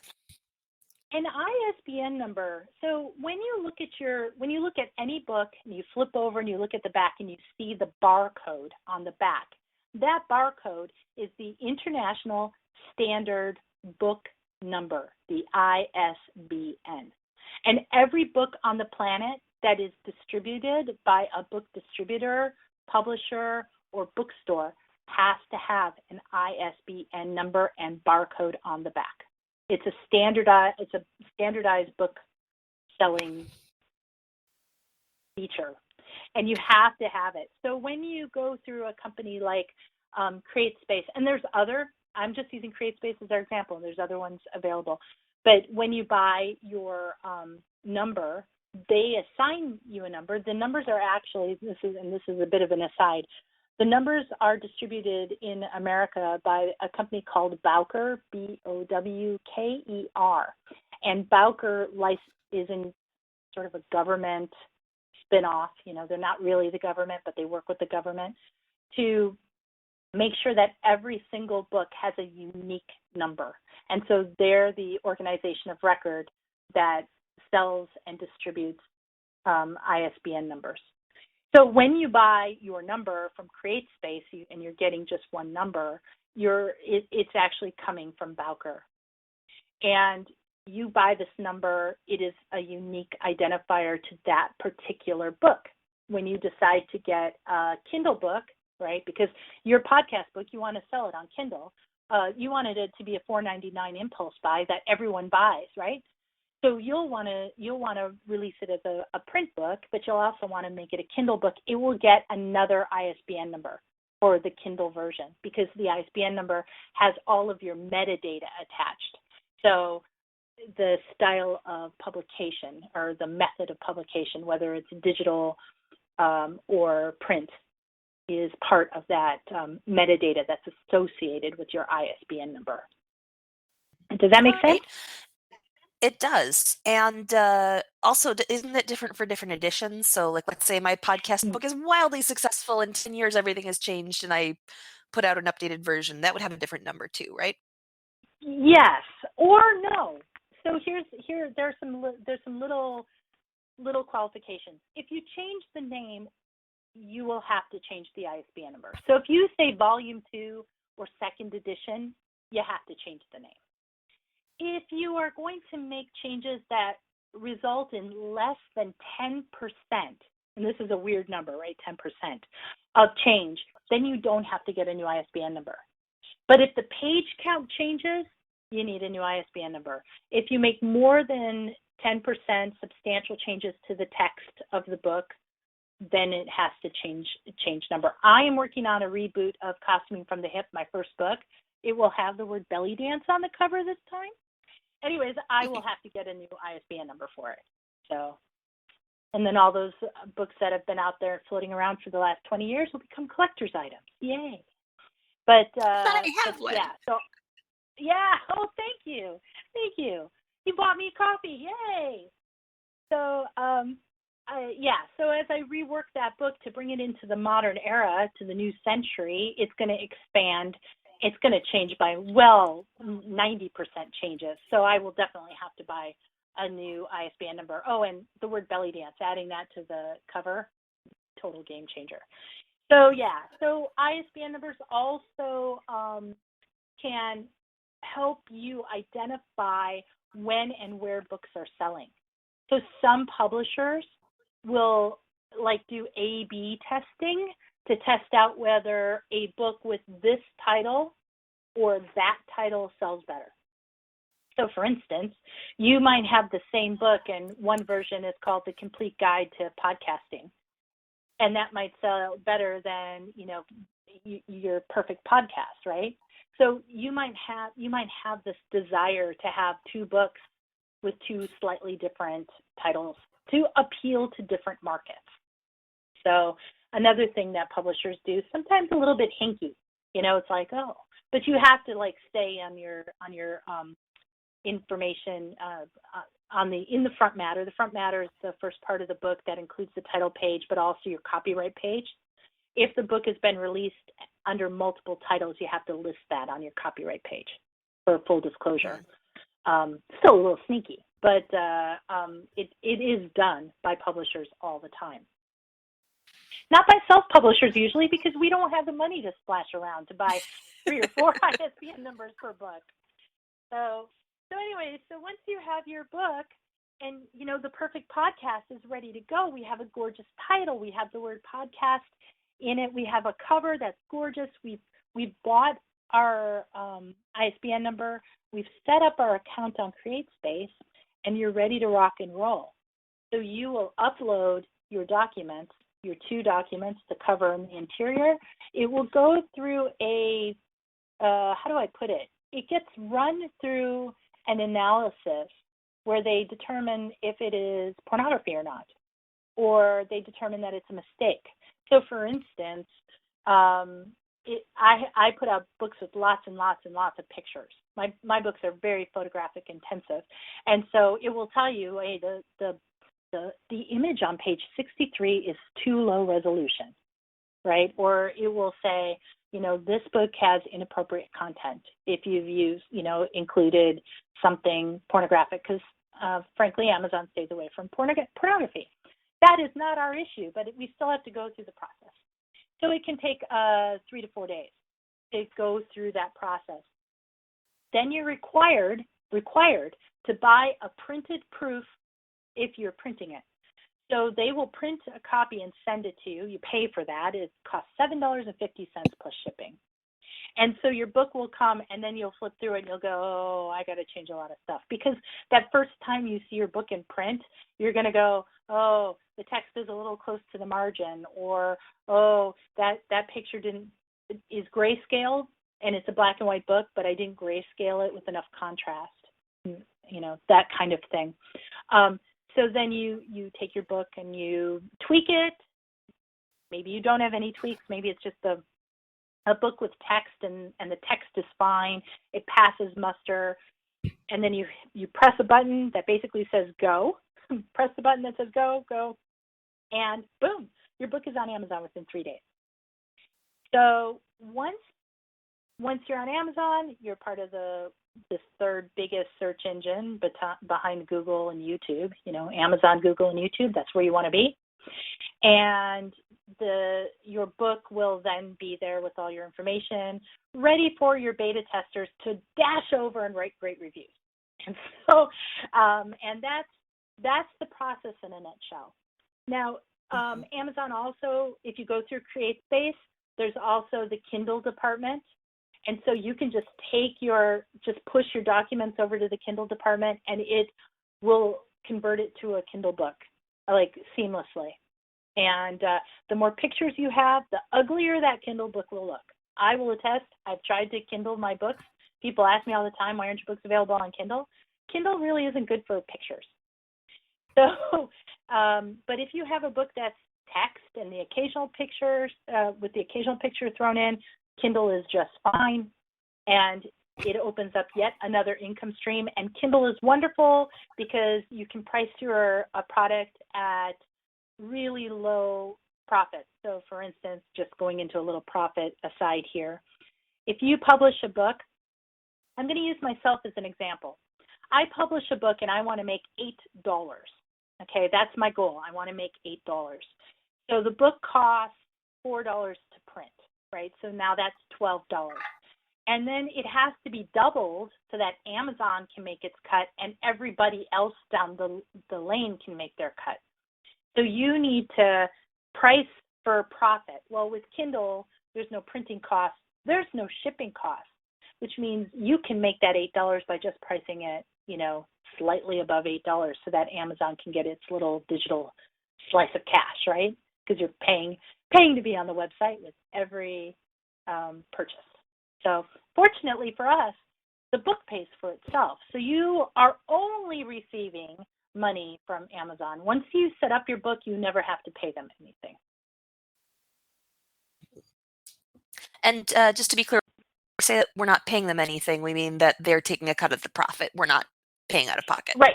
An ISBN number. So when you look at any book and you flip over and you look at the back and you see the barcode on the back, that barcode is the International Standard Book Number, the ISBN. And every book on the planet that is distributed by a book distributor, publisher, or bookstore has to have an ISBN number and barcode on the back. It's a standardized book selling feature, and you have to have it. So when you go through a company like CreateSpace, and I'm just using CreateSpace as our example, and there's other ones available, but when you buy your number, they assign you a number. The numbers are actually, this is a bit of an aside, the numbers are distributed in America by a company called Bowker, Bowker. And Bowker is in sort of a government spinoff. They're not really the government, but they work with the government to make sure that every single book has a unique number. And so they're the organization of record that sells and distributes ISBN numbers. So when you buy your number from CreateSpace and you're getting just one number, it's actually coming from Bowker. And you buy this number, it is a unique identifier to that particular book. When you decide to get a Kindle book, right, because your podcast book, you want to sell it on Kindle, you wanted it to be a $4.99 impulse buy that everyone buys, right? So you'll want to release it as a print book, but you'll also want to make it a Kindle book. It will get another ISBN number for the Kindle version because the ISBN number has all of your metadata attached. So the style of publication or the method of publication, whether it's digital or print, is part of that metadata that's associated with your ISBN number. Does that make sense? It does. And also, isn't it different for different editions? So, like, let's say my podcast book is wildly successful. In 10 years, everything has changed, and I put out an updated version. That would have a different number too, right? Yes, or no. So there's some little qualifications. If you change the name, you will have to change the ISBN number. So if you say Volume 2 or Second Edition, you have to change the name. If you are going to make changes that result in less than 10%, and this is a weird number, right, 10% of change, then you don't have to get a new ISBN number. But if the page count changes, you need a new ISBN number. If you make more than 10% substantial changes to the text of the book, then it has to change number. I am working on a reboot of Costuming from the Hip, my first book. It will have the word belly dance on the cover this time. anyways, I will have to get a new ISBN number for it. So, and then all those books that have been out there floating around for the last 20 years will become collector's items. Yay. But I have one. yeah, so yeah, oh, thank you. Thank you. You bought me a coffee. Yay. So, so as I rework that book to bring it into the modern era, to the new century, it's going to expand. It's going to change by, 90% changes. So I will definitely have to buy a new ISBN number. Oh, and the word belly dance, adding that to the cover, total game changer. So yeah, so ISBN numbers also can help you identify when and where books are selling. So some publishers will do A/B testing to test out whether a book with this title or that title sells better. So for instance, you might have the same book and one version is called The Complete Guide to Podcasting. And that might sell better than, your perfect podcast, right? So you might have this desire to have two books with two slightly different titles to appeal to different markets. So another thing that publishers do, sometimes a little bit hinky, it's like, oh, but you have to stay on your information in the front matter. The front matter is the first part of the book that includes the title page, but also your copyright page. If the book has been released under multiple titles, you have to list that on your copyright page for full disclosure. Still a little sneaky, but it is done by publishers all the time. Not by self-publishers usually, because we don't have the money to splash around to buy 3 or 4 ISBN numbers per book. So anyway, so once you have your book and, the perfect podcast is ready to go, we have a gorgeous title. We have the word podcast in it. We have a cover that's gorgeous. We've bought our ISBN number. We've set up our account on CreateSpace, and you're ready to rock and roll. So you will upload your documents, your 2 documents, the cover and the interior. It will go through how do I put it? It gets run through an analysis where they determine if it is pornography or not, or they determine that it's a mistake. So for instance, I put out books with lots and lots and lots of pictures. My books are very photographic intensive. And so it will tell you, hey, the image on page 63 is too low resolution, right? Or it will say, this book has inappropriate content if you've used, included something pornographic, because frankly, Amazon stays away from pornography. That is not our issue, but we still have to go through the process. So it can take 3 to 4 days to go through that process. Then you're required to buy a printed proof if you're printing it. So they will print a copy and send it to you. You pay for that. It costs $7.50 plus shipping. And so your book will come, and then you'll flip through it, and you'll go, oh, I got to change a lot of stuff. Because that first time you see your book in print, you're going to go, oh, the text is a little close to the margin, or, oh, that picture is grayscale, and it's a black and white book, but I didn't grayscale it with enough contrast, that kind of thing. So then you take your book and you tweak it. Maybe you don't have any tweaks. Maybe it's just a book with text and the text is fine. It passes muster. And then you press a button that basically says go. Press the button that says go, and boom, your book is on Amazon within 3 days. So once you're on Amazon, you're part of the third biggest search engine behind Google and YouTube, Amazon, Google, and YouTube. That's where you want to be. And your book will then be there with all your information, ready for your beta testers to dash over and write great reviews. And so, and that's the process in a nutshell. Now, Amazon also, if you go through CreateSpace, there's also the Kindle department. And so you can just push your documents over to the Kindle department, and it will convert it to a Kindle book, seamlessly. And the more pictures you have, the uglier that Kindle book will look. I will attest, I've tried to Kindle my books. People ask me all the time, why aren't your books available on Kindle? Kindle really isn't good for pictures. So, but if you have a book that's text and the occasional pictures, with the occasional picture thrown in, Kindle is just fine. And it opens up yet another income stream. And Kindle is wonderful because you can price your product at really low profit. So for instance, just going into a little profit aside here, if you publish a book, I'm going to use myself as an example. I publish a book and I want to make $8. Okay, that's my goal. I want to make $8. So the book costs $4 to print, right? So now that's $12. And then it has to be doubled so that Amazon can make its cut and everybody else down the lane can make their cut. So you need to price for profit. Well, with Kindle, there's no printing costs, there's no shipping costs, which means you can make that $8 by just pricing it, slightly above $8 so that Amazon can get its little digital slice of cash, right? Because you're paying to be on the website with every purchase. So fortunately for us, the book pays for itself. So you are only receiving money from Amazon. Once you set up your book, you never have to pay them anything. And just to be clear, say that we're not paying them anything, we mean that they're taking a cut of the profit. We're not paying out of pocket. Right.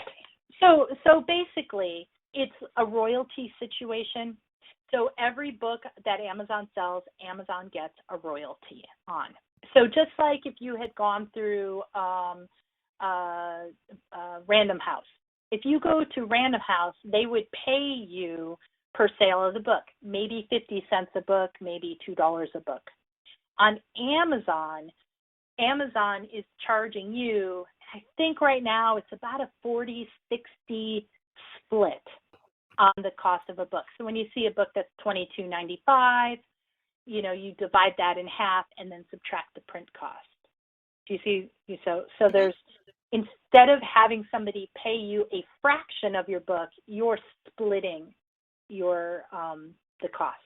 So basically, it's a royalty situation. So every book that Amazon sells, Amazon gets a royalty on. So just like if you had gone through Random House, if you go to Random House, they would pay you per sale of the book, maybe 50 cents a book, maybe $2 a book. On Amazon, Amazon is charging you, I think right now it's about a 40-60 split on the cost of a book. So when you see a book that's $22.95, you divide that in half and then subtract the print cost. Do you see? So there's, instead of having somebody pay you a fraction of your book, you're splitting your the cost.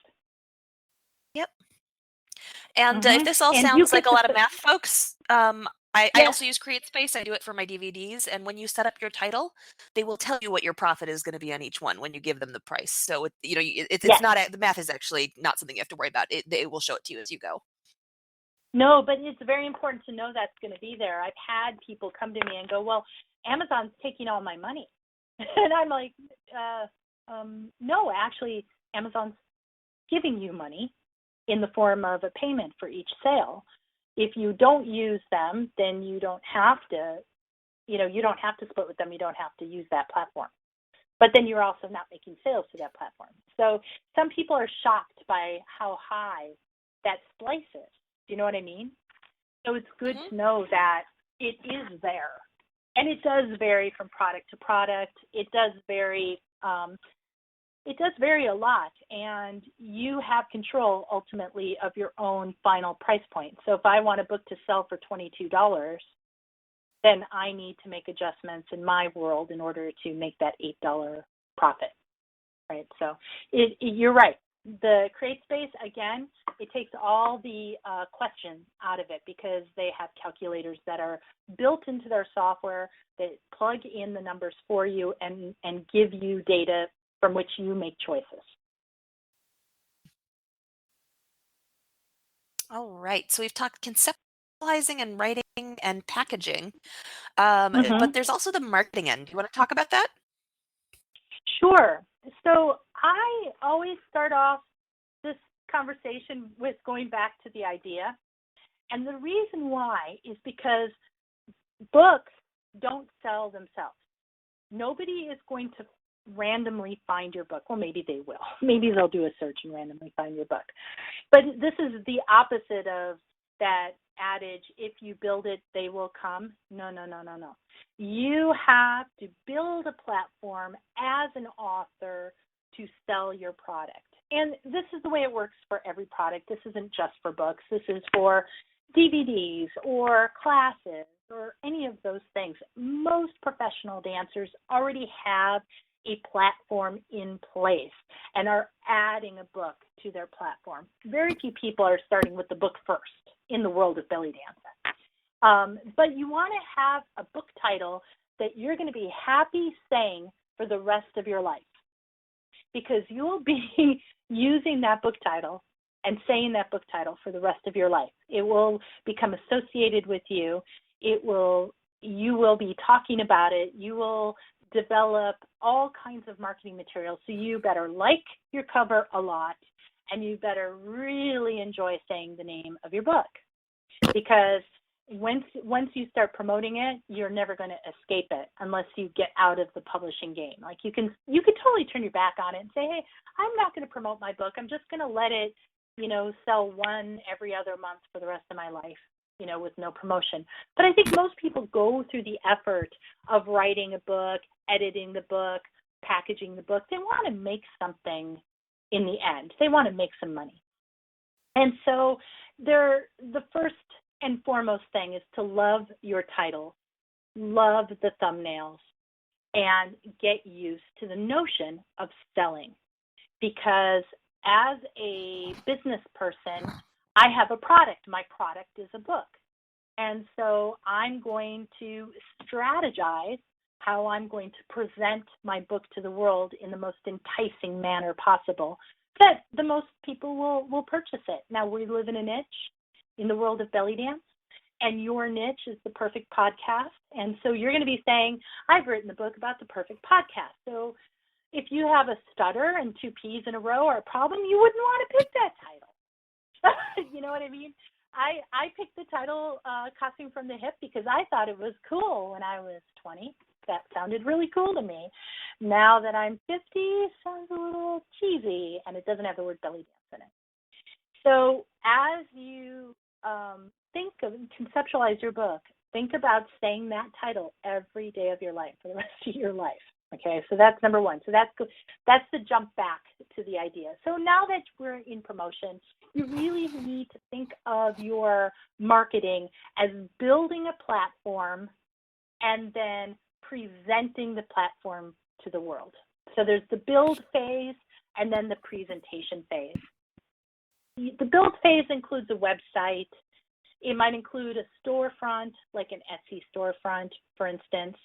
Yep. And if this all sounds like a lot of math, folks, I also use CreateSpace. I do it for my DVDs. And when you set up your title, they will tell you what your profit is going to be on each one when you give them the price. So, it's not, the math is actually not something you have to worry about. It will show it to you as you go. No, but it's very important to know that's going to be there. I've had people come to me and go, well, Amazon's taking all my money. And I'm like, no, actually, Amazon's giving you money in the form of a payment for each sale. If you don't use them, then you don't have to, you don't have to split with them. You don't have to use that platform. But then you're also not making sales to that platform. So some people are shocked by how high that slice is. Do you know what I mean? So it's good to know that it is there. And it does vary from product to product. It does vary a lot, and you have control ultimately of your own final price point. So if I want a book to sell for $22, then I need to make adjustments in my world in order to make that $8 profit, right? So you're right. The CreateSpace, again, it takes all the questions out of it because they have calculators that are built into their software that plug in the numbers for you and give you data from which you make choices. All right. So we've talked conceptualizing and writing and packaging, but there's also the marketing end. Do you want to talk about that? Sure. So I always start off this conversation with going back to the idea. And the reason why is because books don't sell themselves. Nobody is going to randomly find your book. Well, maybe they will. Maybe they'll do a search and randomly find your book. But this is the opposite of that adage, if you build it, they will come. No. You have to build a platform as an author to sell your product. And this is the way it works for every product. This isn't just for books. This is for DVDs or classes or any of those things. Most professional dancers already have a platform in place and are adding a book to their platform. Very few people are starting with the book first in the world of belly dance. But you want to have a book title that you're going to be happy saying for the rest of your life, because you will be using that book title and saying that book title for the rest of your life. It will become associated with you. You will be talking about it. You will develop all kinds of marketing materials. So you better like your cover a lot, and you better really enjoy saying the name of your book, because once you start promoting it, you're never going to escape it unless you get out of the publishing game. Like you could totally turn your back on it and say, hey, I'm not going to promote my book. I'm just going to let it, sell one every other month for the rest of my life, with no promotion. But I think most people go through the effort of writing a book, editing the book, packaging the book. They want to make something in the end. They want to make some money. And so the first and foremost thing is to love your title, love the thumbnails, and get used to the notion of selling. Because as a business person, I have a product. My product is a book. And so I'm going to strategize how I'm going to present my book to the world in the most enticing manner possible, that the most people will purchase it. Now, we live in a niche in the world of belly dance, and your niche is the perfect podcast. And so you're going to be saying, I've written a book about the perfect podcast. So if you have a stutter and two P's in a row are a problem, you wouldn't want to pick that title. You know what I mean? I picked the title Costume from the Hip because I thought it was cool when I was 20. That sounded really cool to me. Now that I'm 50, it sounds a little cheesy, and it doesn't have the word belly dance in it. So as you conceptualize your book, think about saying that title every day of your life for the rest of your life. Okay, so that's number one. So that's the jump back to the idea. So now that we're in promotion, you really need to think of your marketing as building a platform and then presenting the platform to the world. So there's the build phase and then the presentation phase. The build phase includes a website. It might include a storefront, like an Etsy storefront, for instance.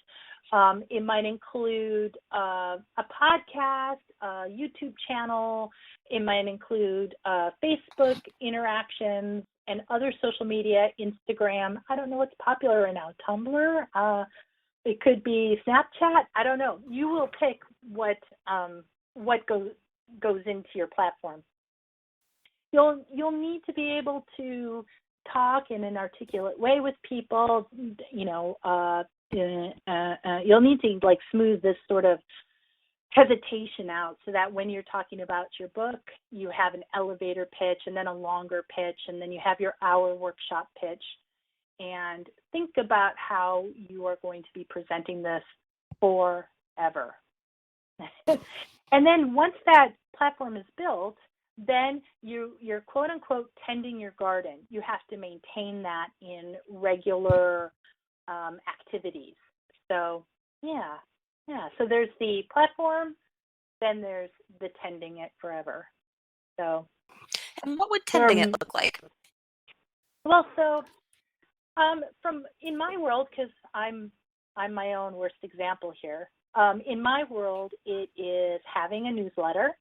It might include a podcast, a YouTube channel. It might include Facebook interactions and other social media, Instagram. I don't know what's popular right now, Tumblr. It could be Snapchat. I don't know. You will pick what goes into your platform. You'll need to be able to talk in an articulate way with people. You'll need to smooth this sort of hesitation out so that when you're talking about your book, you have an elevator pitch and then a longer pitch, and then you have your hour workshop pitch. And think about how you are going to be presenting this forever. And then once that platform is built, then you're quote unquote tending your garden. You have to maintain that in regular activities. So so there's the platform, then there's the tending it forever. So, and what would tending it look like? Well, so from in my world, because I'm my own worst example here. In my world, it is having a newsletter.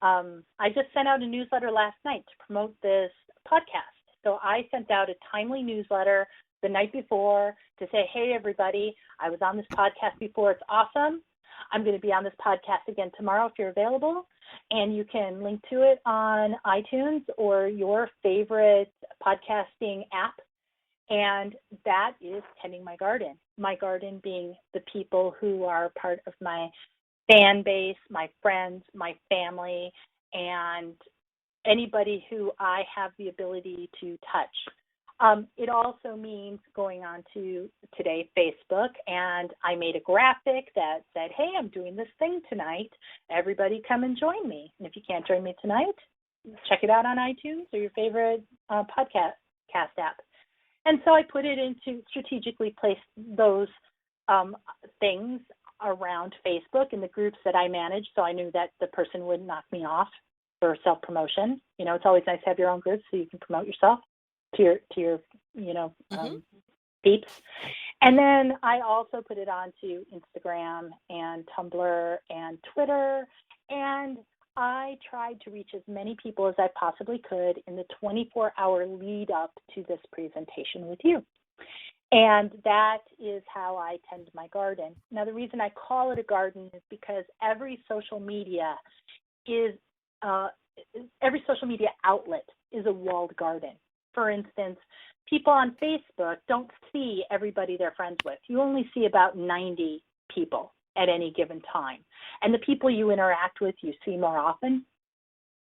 I just sent out a newsletter last night to promote this podcast. So I sent out a timely newsletter the night before to say, hey, everybody, I was on this podcast before. It's awesome. I'm going to be on this podcast again tomorrow if you're available. And you can link to it on iTunes or your favorite podcasting app. And that is tending my garden being the people who are part of my fan base, my friends, my family, and anybody who I have the ability to touch. It also means going on to today Facebook, and I made a graphic that said, hey, I'm doing this thing tonight. Everybody come and join me. And if you can't join me tonight, check it out on iTunes or your favorite podcast app. And so I put it into strategically place those things around Facebook in the groups that I manage, so I knew that the person wouldn't knock me off for self-promotion. It's always nice to have your own group so you can promote yourself to your peeps. And then I also put it onto Instagram and Tumblr and Twitter, and I tried to reach as many people as I possibly could in the 24-hour lead up to this presentation with you. And that is how I tend my garden. Now, the reason I call it a garden is because every social media outlet is a walled garden. For instance, people on Facebook don't see everybody they're friends with. You only see about 90 people at any given time. And the people you interact with, you see more often.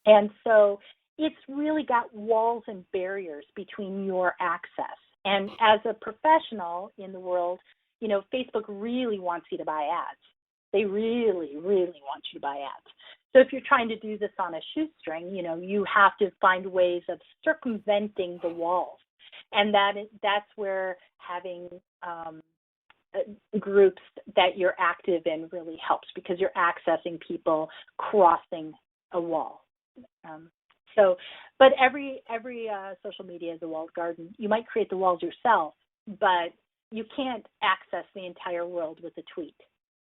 And so it's really got walls and barriers between your access. And as a professional in the world, you know, Facebook really wants you to buy ads. They really, really want you to buy ads. So if you're trying to do this on a shoestring, you know, you have to find ways of circumventing the walls. And that's where having groups that you're active in really helps, because you're accessing people crossing a wall. But every social media is a walled garden. You might create the walls yourself, but you can't access the entire world with a tweet.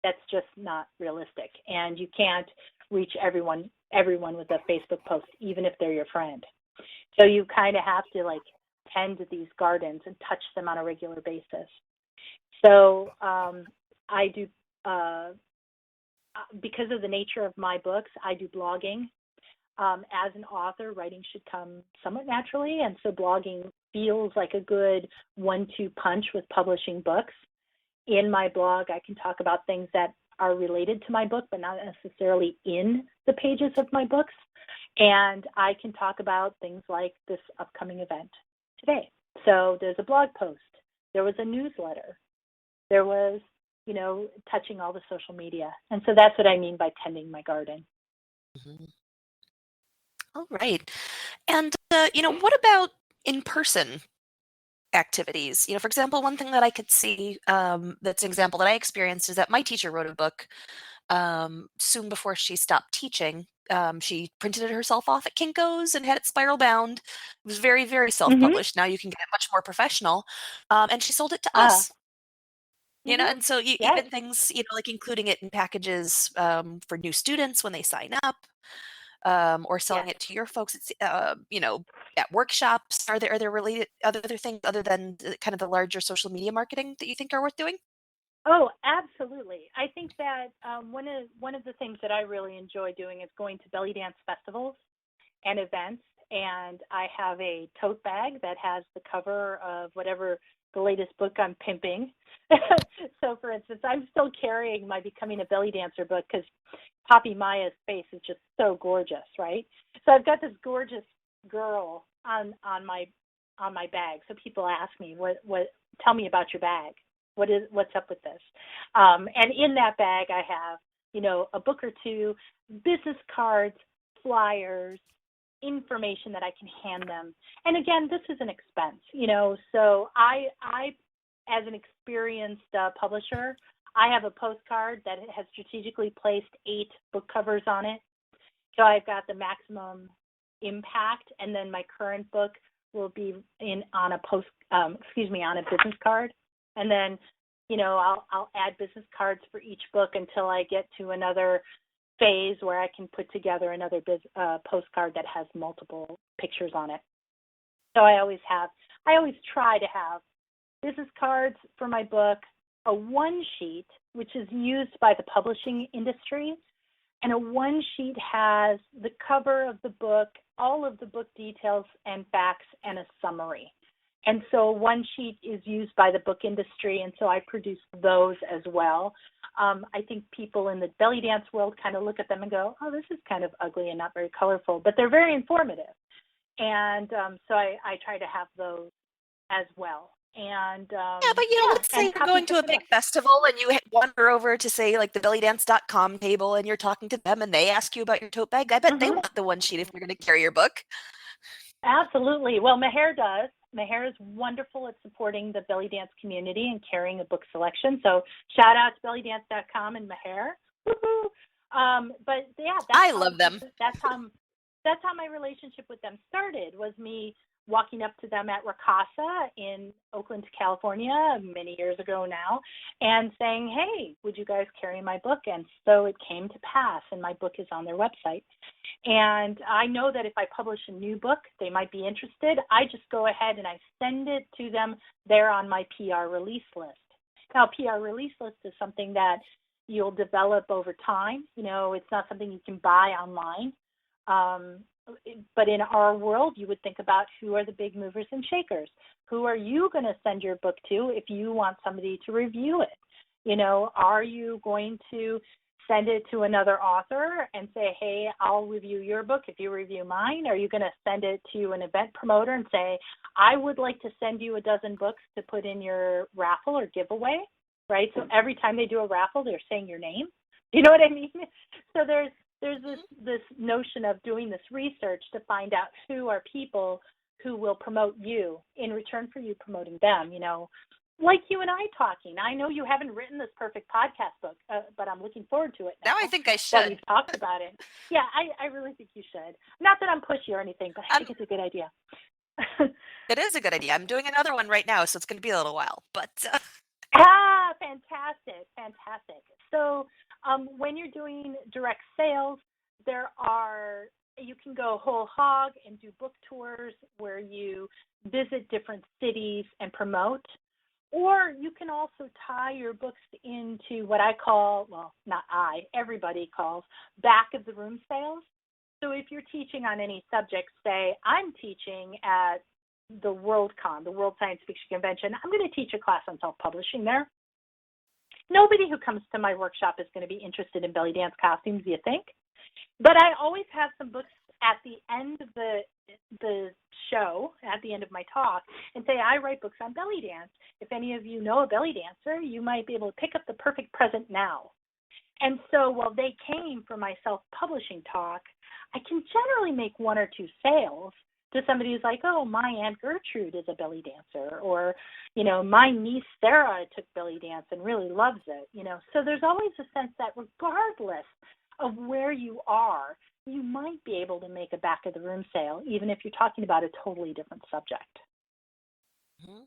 That's just not realistic. And you can't reach everyone with a Facebook post, even if they're your friend. So you kind of have to like tend to these gardens and touch them on a regular basis. So I do, because of the nature of my books, I do blogging. As an author, writing should come somewhat naturally, and so blogging feels like a good 1-2 punch with publishing books. In my blog, I can talk about things that are related to my book, but not necessarily in the pages of my books. And I can talk about things like this upcoming event today. So there's a blog post, there was a newsletter, there was, you know, touching all the social media. And so that's what I mean by tending my garden. Mm-hmm. All right. And, you know, what about in-person activities? You know, for example, one thing that I could see that's an example that I experienced is that my teacher wrote a book soon before she stopped teaching. She printed it herself off at Kinko's and had it spiral bound. It was very, very self-published. Now you can get it much more professional. And she sold it to us. You know, and so Yes. even things, you know, like including it in packages for new students when they sign up, or selling it to your folks. It's you know, at workshops. Are there related other things other than kind of the larger social media marketing that you think are worth doing? Oh, absolutely. I think that one of the things that I really enjoy doing is going to belly dance festivals and events. And I have a tote bag that has the cover of whatever the latest book I'm pimping. So, for instance, I'm still carrying my Becoming a Belly Dancer book because Poppy Maya's face is just so gorgeous, right? So I've got this gorgeous girl on my bag. So people ask me, what tell me about your bag. What's up with this? And in that bag I have, you know, a book or two, business cards, flyers, information that I can hand them. And again, this is an expense, you know, so I as an experienced publisher, I have a postcard that has strategically placed 8 book covers on it. So I've got the maximum impact, and then my current book will be on a business card. And then, you know, I'll add business cards for each book until I get to another phase where I can put together another postcard that has multiple pictures on it. So I always try to have business cards for my book, a one sheet, which is used by the publishing industry. And a one sheet has the cover of the book, all of the book details and facts, and a summary. And so one sheet is used by the book industry, and so I produce those as well. I think people in the belly dance world kind of look at them and go, oh, this is kind of ugly and not very colorful, but they're very informative. And so I try to have those as well. And Yeah, but you know, let's say you're going to a big festival and you wander over to, say, like the bellydance.com table, and you're talking to them and they ask you about your tote bag. I bet they want the one sheet if you're going to carry your book. Absolutely. Well, Meher does. Meher is wonderful at supporting the belly dance community and carrying a book selection. So shout out to bellydance.com and Meher. But yeah, I love them. That's how my relationship with them started, was me walking up to them at Ricasa in Oakland, California, many years ago now, and saying, hey, would you guys carry my book? And so it came to pass, and my book is on their website. And I know that if I publish a new book, they might be interested. I just go ahead and I send it to them there on my PR release list. Now, PR release list is something that you'll develop over time. You know, it's not something you can buy online. But in our world, you would think about who are the big movers and shakers. Who are you going to send your book to if you want somebody to review it? You know, are you going to send it to another author and say, hey, I'll review your book if you review mine? Are you going to send it to an event promoter and say, I would like to send you a dozen books to put in your raffle or giveaway, right? So every time they do a raffle, they're saying your name. You know what I mean? So there's this notion of doing this research to find out who are people who will promote you in return for you promoting them, you know, like you and I talking. I know you haven't written this perfect podcast book, but I'm looking forward to it now. Now I think I should. That we've talked about it. Yeah, I really think you should. Not that I'm pushy or anything, but I think it's a good idea. It is a good idea. I'm doing another one right now, so it's going to be a little while. But fantastic. So when you're doing direct sales, you can go whole hog and do book tours where you visit different cities and promote. Or you can also tie your books into what I call, well, not I, everybody calls back of the room sales. So if you're teaching on any subject, say I'm teaching at the WorldCon, the World Science Fiction Convention, I'm going to teach a class on self-publishing there. Nobody who comes to my workshop is going to be interested in belly dance costumes, you think? But I always have some books at the end of the show, at the end of my talk, and say, I write books on belly dance. If any of you know a belly dancer, you might be able to pick up the perfect present now. And so while they came for my self-publishing talk, I can generally make one or two sales to somebody who's like, oh, my Aunt Gertrude is a belly dancer, or, you know, my niece Sarah took belly dance and really loves it, you know. So there's always a sense that regardless of where you are, you might be able to make a back of the room sale, even if you're talking about a totally different subject. Mm-hmm.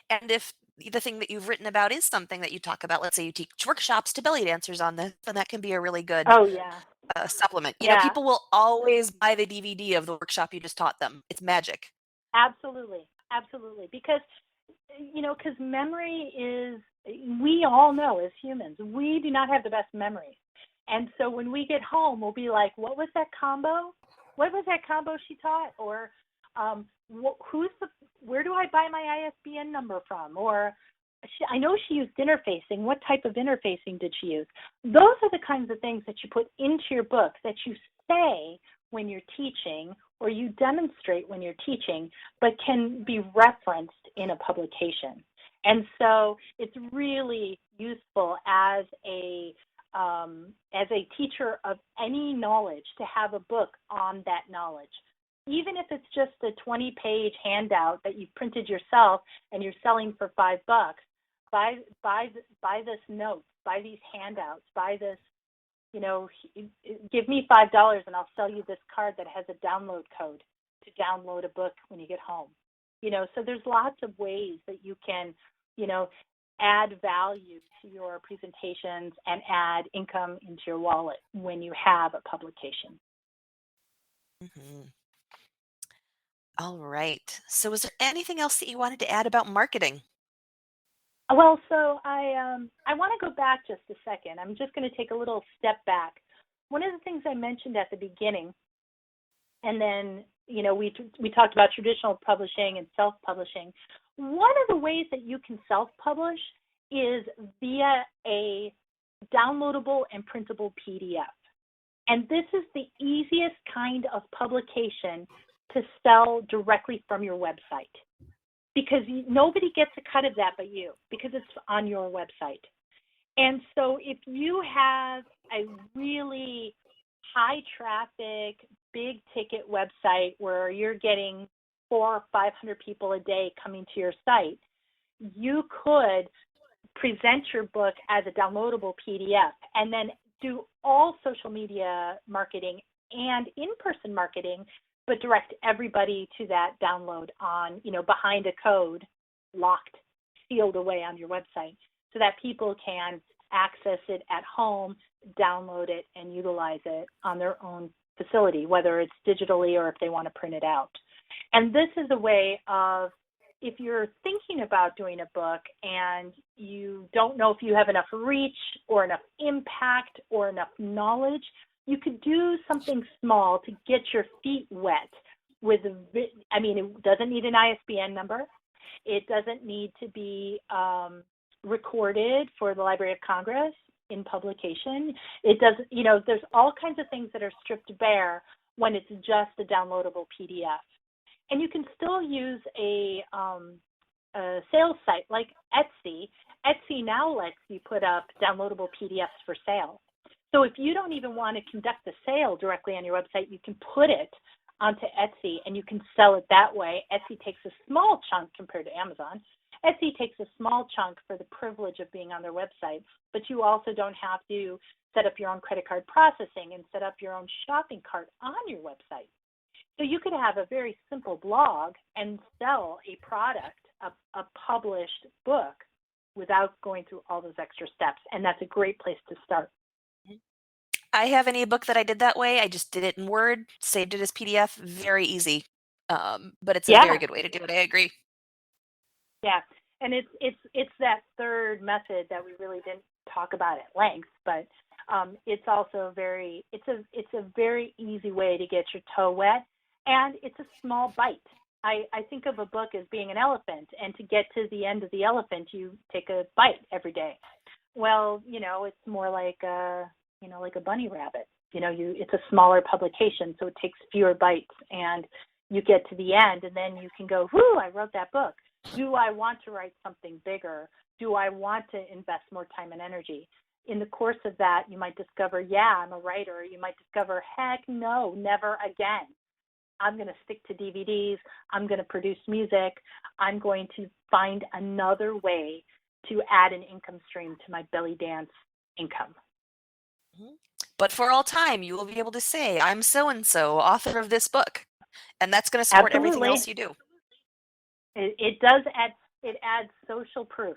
And if the thing that you've written about is something that you talk about, let's say you teach workshops to belly dancers on this, then that can be a really good supplement. You know, people will always buy the DVD of the workshop you just taught them. It's magic. Absolutely. Because, you know, because memory is, we all know as humans, we do not have the best memories. And so when we get home, we'll be like, what was that combo? What was that combo she taught? Or where do I buy my ISBN number from? Or I know she used interfacing. What type of interfacing did she use? Those are the kinds of things that you put into your book that you say when you're teaching or you demonstrate when you're teaching, but can be referenced in a publication. And so it's really useful as a teacher of any knowledge to have a book on that knowledge. Even if it's just a 20-page handout that you've printed yourself and you're selling for $5, buy this note, buy these handouts, buy this, you know, give me $5 and I'll sell you this card that has a download code to download a book when you get home. You know, so there's lots of ways that you can, you know, add value to your presentations and add income into your wallet when you have a publication. Mm-hmm. All right. So is there anything else that you wanted to add about marketing? Well, so I want to go back just a second. I'm just going to take a little step back. One of the things I mentioned at the beginning, and then, you know, we talked about traditional publishing and self-publishing. One of the ways that you can self-publish is via a downloadable and printable PDF. And this is the easiest kind of publication to sell directly from your website, because nobody gets a cut of that but you, because it's on your website. And so if you have a really high traffic, big ticket website where you're getting 400 or 500 people a day coming to your site, you could present your book as a downloadable PDF and then do all social media marketing and in-person marketing but direct everybody to that download on, behind a code, locked, sealed away on your website, so that people can access it at home, download it, and utilize it on their own facility, whether it's digitally or if they want to print it out. And this is a way of, if you're thinking about doing a book and you don't know if you have enough reach or enough impact or enough knowledge, you could do something small to get your feet wet with, it doesn't need an ISBN number. It doesn't need to be recorded for the Library of Congress in publication. It doesn't, there's all kinds of things that are stripped bare when it's just a downloadable PDF. And you can still use a sales site like Etsy. Etsy now lets you put up downloadable PDFs for sale. So if you don't even want to conduct the sale directly on your website, you can put it onto Etsy and you can sell it that way. Etsy takes a small chunk compared to Amazon. Etsy takes a small chunk for the privilege of being on their website, but you also don't have to set up your own credit card processing and set up your own shopping cart on your website. So you could have a very simple blog and sell a product, a published book, without going through all those extra steps. And that's a great place to start. I have an ebook that I did that way. I just did it in Word, saved it as PDF. Very easy. But it's a very good way to do it. I agree. Yeah. And it's that third method that we really didn't talk about at length, but it's also it's a very easy way to get your toe wet, and it's a small bite. I think of a book as being an elephant, and to get to the end of the elephant, you take a bite every day. Well, it's more like like a bunny rabbit. It's a smaller publication, so it takes fewer bites, and you get to the end, and then you can go, whoo, I wrote that book. Do I want to write something bigger? Do I want to invest more time and energy? In the course of that, you might discover, yeah, I'm a writer. You might discover, heck no, never again. I'm going to stick to DVDs. I'm going to produce music. I'm going to find another way to add an income stream to my belly dance income. But for all time, you will be able to say, I'm so-and-so, author of this book. And that's going to support everything else you do. It does add, it adds social proof.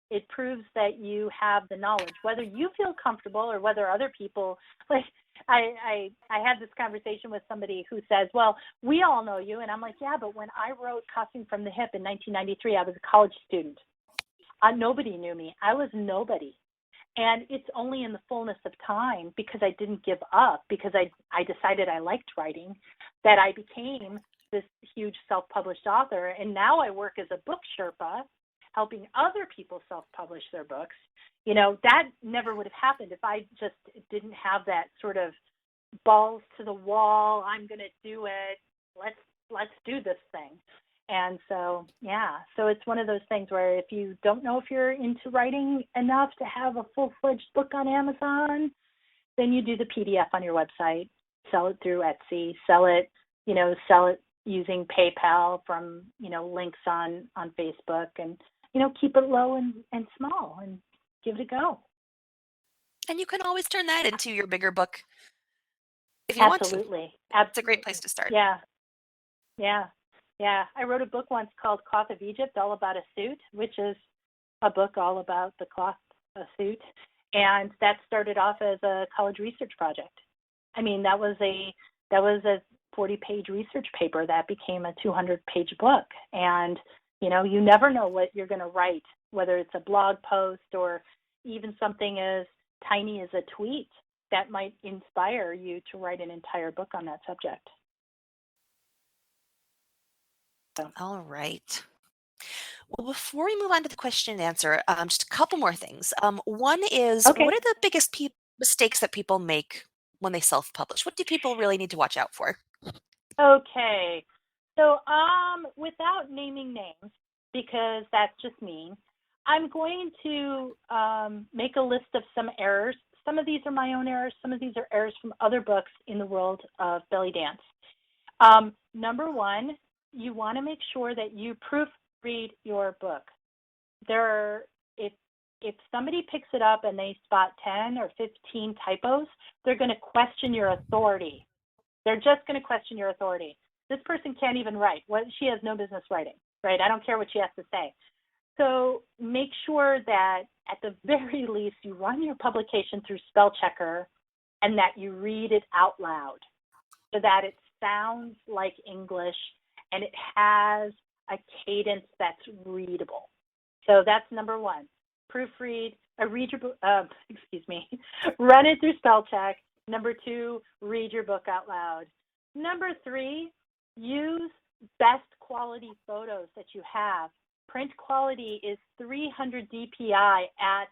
It proves that you have the knowledge, whether you feel comfortable or whether other people, like I had this conversation with somebody who says, well, we all know you. And I'm like, yeah, but when I wrote Costume from the Hip in 1993, I was a college student. Nobody knew me. I was nobody. And it's only in the fullness of time, because I didn't give up, because I decided I liked writing, that I became this huge self-published author. And now I work as a book Sherpa, helping other people self-publish their books. That never would have happened if I just didn't have that sort of balls to the wall, I'm going to do it, let's do this thing. And so, so it's one of those things where if you don't know if you're into writing enough to have a full-fledged book on Amazon, then you do the PDF on your website, sell it through Etsy, sell it using PayPal from, links on Facebook, and, keep it low and small and give it a go. And you can always turn that into your bigger book if you want to. Absolutely. It's a great place to start. Yeah. I wrote a book once called Cloth of Egypt, all about a suit, which is a book all about the cloth of a suit. And that started off as a college research project. I mean, that was a 40-page research paper that became a 200-page book. And, you never know what you're going to write, whether it's a blog post or even something as tiny as a tweet that might inspire you to write an entire book on that subject. So. All right. Well, before we move on to the question and answer, just a couple more things. One is, What are the biggest mistakes that people make when they self-publish? What do people really need to watch out for? Okay. So without naming names, because that's just mean, I'm going to make a list of some errors. Some of these are my own errors. Some of these are errors from other books in the world of belly dance. Number one, you want to make sure that you proofread your book. If somebody picks it up and they spot 10 or 15 typos, they're going to question your authority. They're just going to question your authority. This person can't even write. She has no business writing, right? I don't care what she has to say. So make sure that at the very least you run your publication through spell checker and that you read it out loud so that it sounds like English and it has a cadence that's readable. So that's number one. Proofread, read your book, run it through spell check. Number two, read your book out loud. Number three, use best quality photos that you have. Print quality is 300 dpi at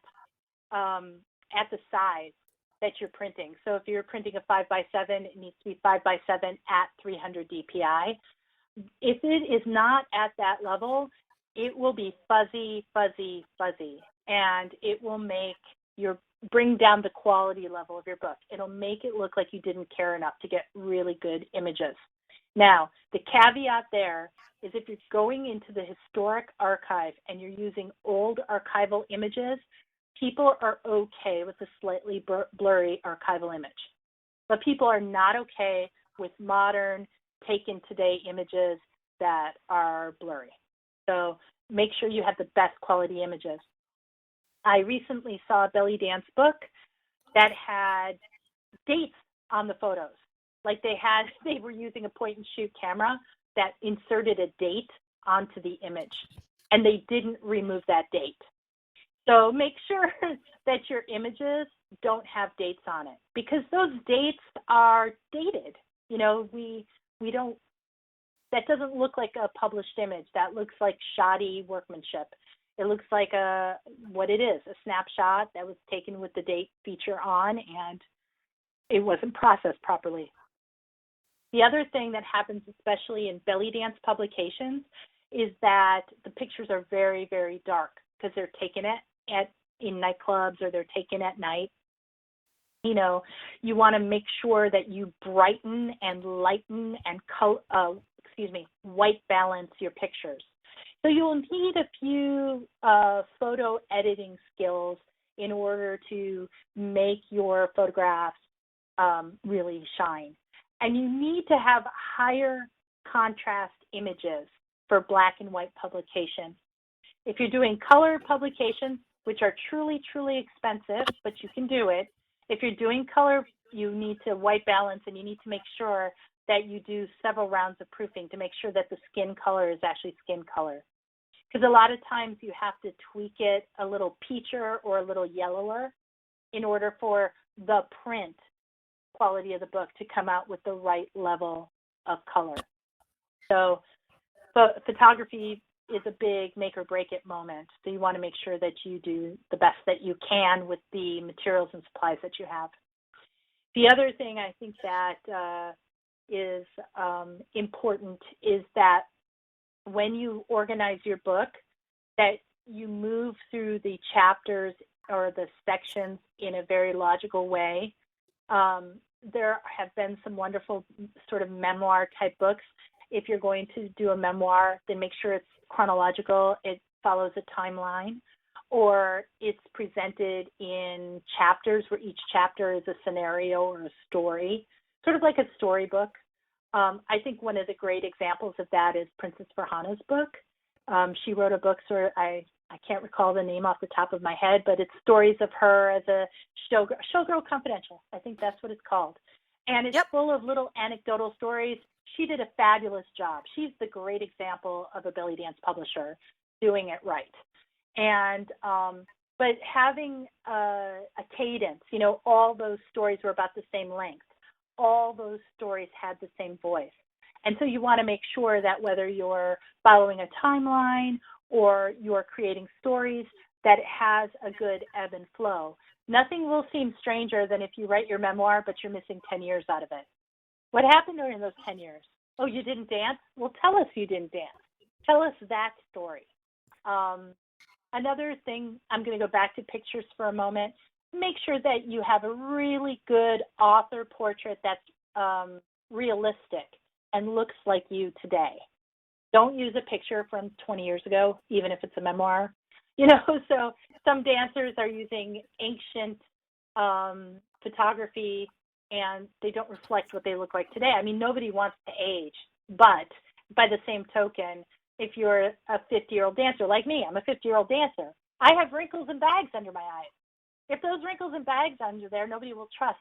the size that you're printing. So if you're printing a 5x7, it needs to be 5x7 at 300 dpi. If it is not at that level, it will be fuzzy, fuzzy, fuzzy, and it will bring down the quality level of your book. It'll make it look like you didn't care enough to get really good images. Now, the caveat there is if you're going into the historic archive and you're using old archival images, people are okay with a slightly blurry archival image. But people are not okay with modern, taken today images that are blurry. So make sure you have the best quality images. I recently saw a belly dance book that had dates on the photos. Like they were using a point and shoot camera that inserted a date onto the image, and they didn't remove that date. So make sure that your images don't have dates on it, because those dates are dated. You know, we don't, that doesn't look like a published image. That looks like shoddy workmanship. It looks like what it is, a snapshot that was taken with the date feature on, and it wasn't processed properly. The other thing that happens, especially in belly dance publications, is that the pictures are very, very dark because they're taken in nightclubs or they're taken at night. You know, you want to make sure that you brighten and lighten and white balance your pictures. So you'll need a few photo editing skills in order to make your photographs really shine. And you need to have higher contrast images for black and white publication. If you're doing color publications, which are truly, truly expensive, but you can do it, if you're doing color, you need to white balance, and you need to make sure that you do several rounds of proofing to make sure that the skin color is actually skin color. Because a lot of times you have to tweak it a little peacher or a little yellower in order for the print quality of the book to come out with the right level of color. So photography is a big make or break it moment. So you want to make sure that you do the best that you can with the materials and supplies that you have. The other thing I think that is important is that when you organize your book, that you move through the chapters or the sections in a very logical way. There have been some wonderful sort of memoir type books. If you're going to do a memoir, then make sure it's chronological, it follows a timeline, or it's presented in chapters where each chapter is a scenario or a story, sort of like a storybook. I think one of the great examples of that is Princess Farhana's book. She wrote a book, I can't recall the name off the top of my head, but it's stories of her as a showgirl confidential. I think that's what it's called. And it's full of little anecdotal stories. She did a fabulous job. She's the great example of a belly dance publisher doing it right. And but having a cadence, you know, all those stories were about the same length. All those stories had the same voice. And so you want to make sure that whether you're following a timeline or you're creating stories, that it has a good ebb and flow. Nothing will seem stranger than if you write your memoir, but you're missing 10 years out of it. What happened during those 10 years? Oh, you didn't dance? Well, tell us you didn't dance. Tell us that story. Another thing, I'm going to go back to pictures for a moment. Make sure that you have a really good author portrait that's realistic and looks like you today. Don't use a picture from 20 years ago, even if it's a memoir. You know, so some dancers are using ancient photography and they don't reflect what they look like today. I mean, nobody wants to age, but by the same token, if you're a 50-year-old dancer like me, I'm a 50-year-old dancer, I have wrinkles and bags under my eyes. If those wrinkles and bags under there, nobody will trust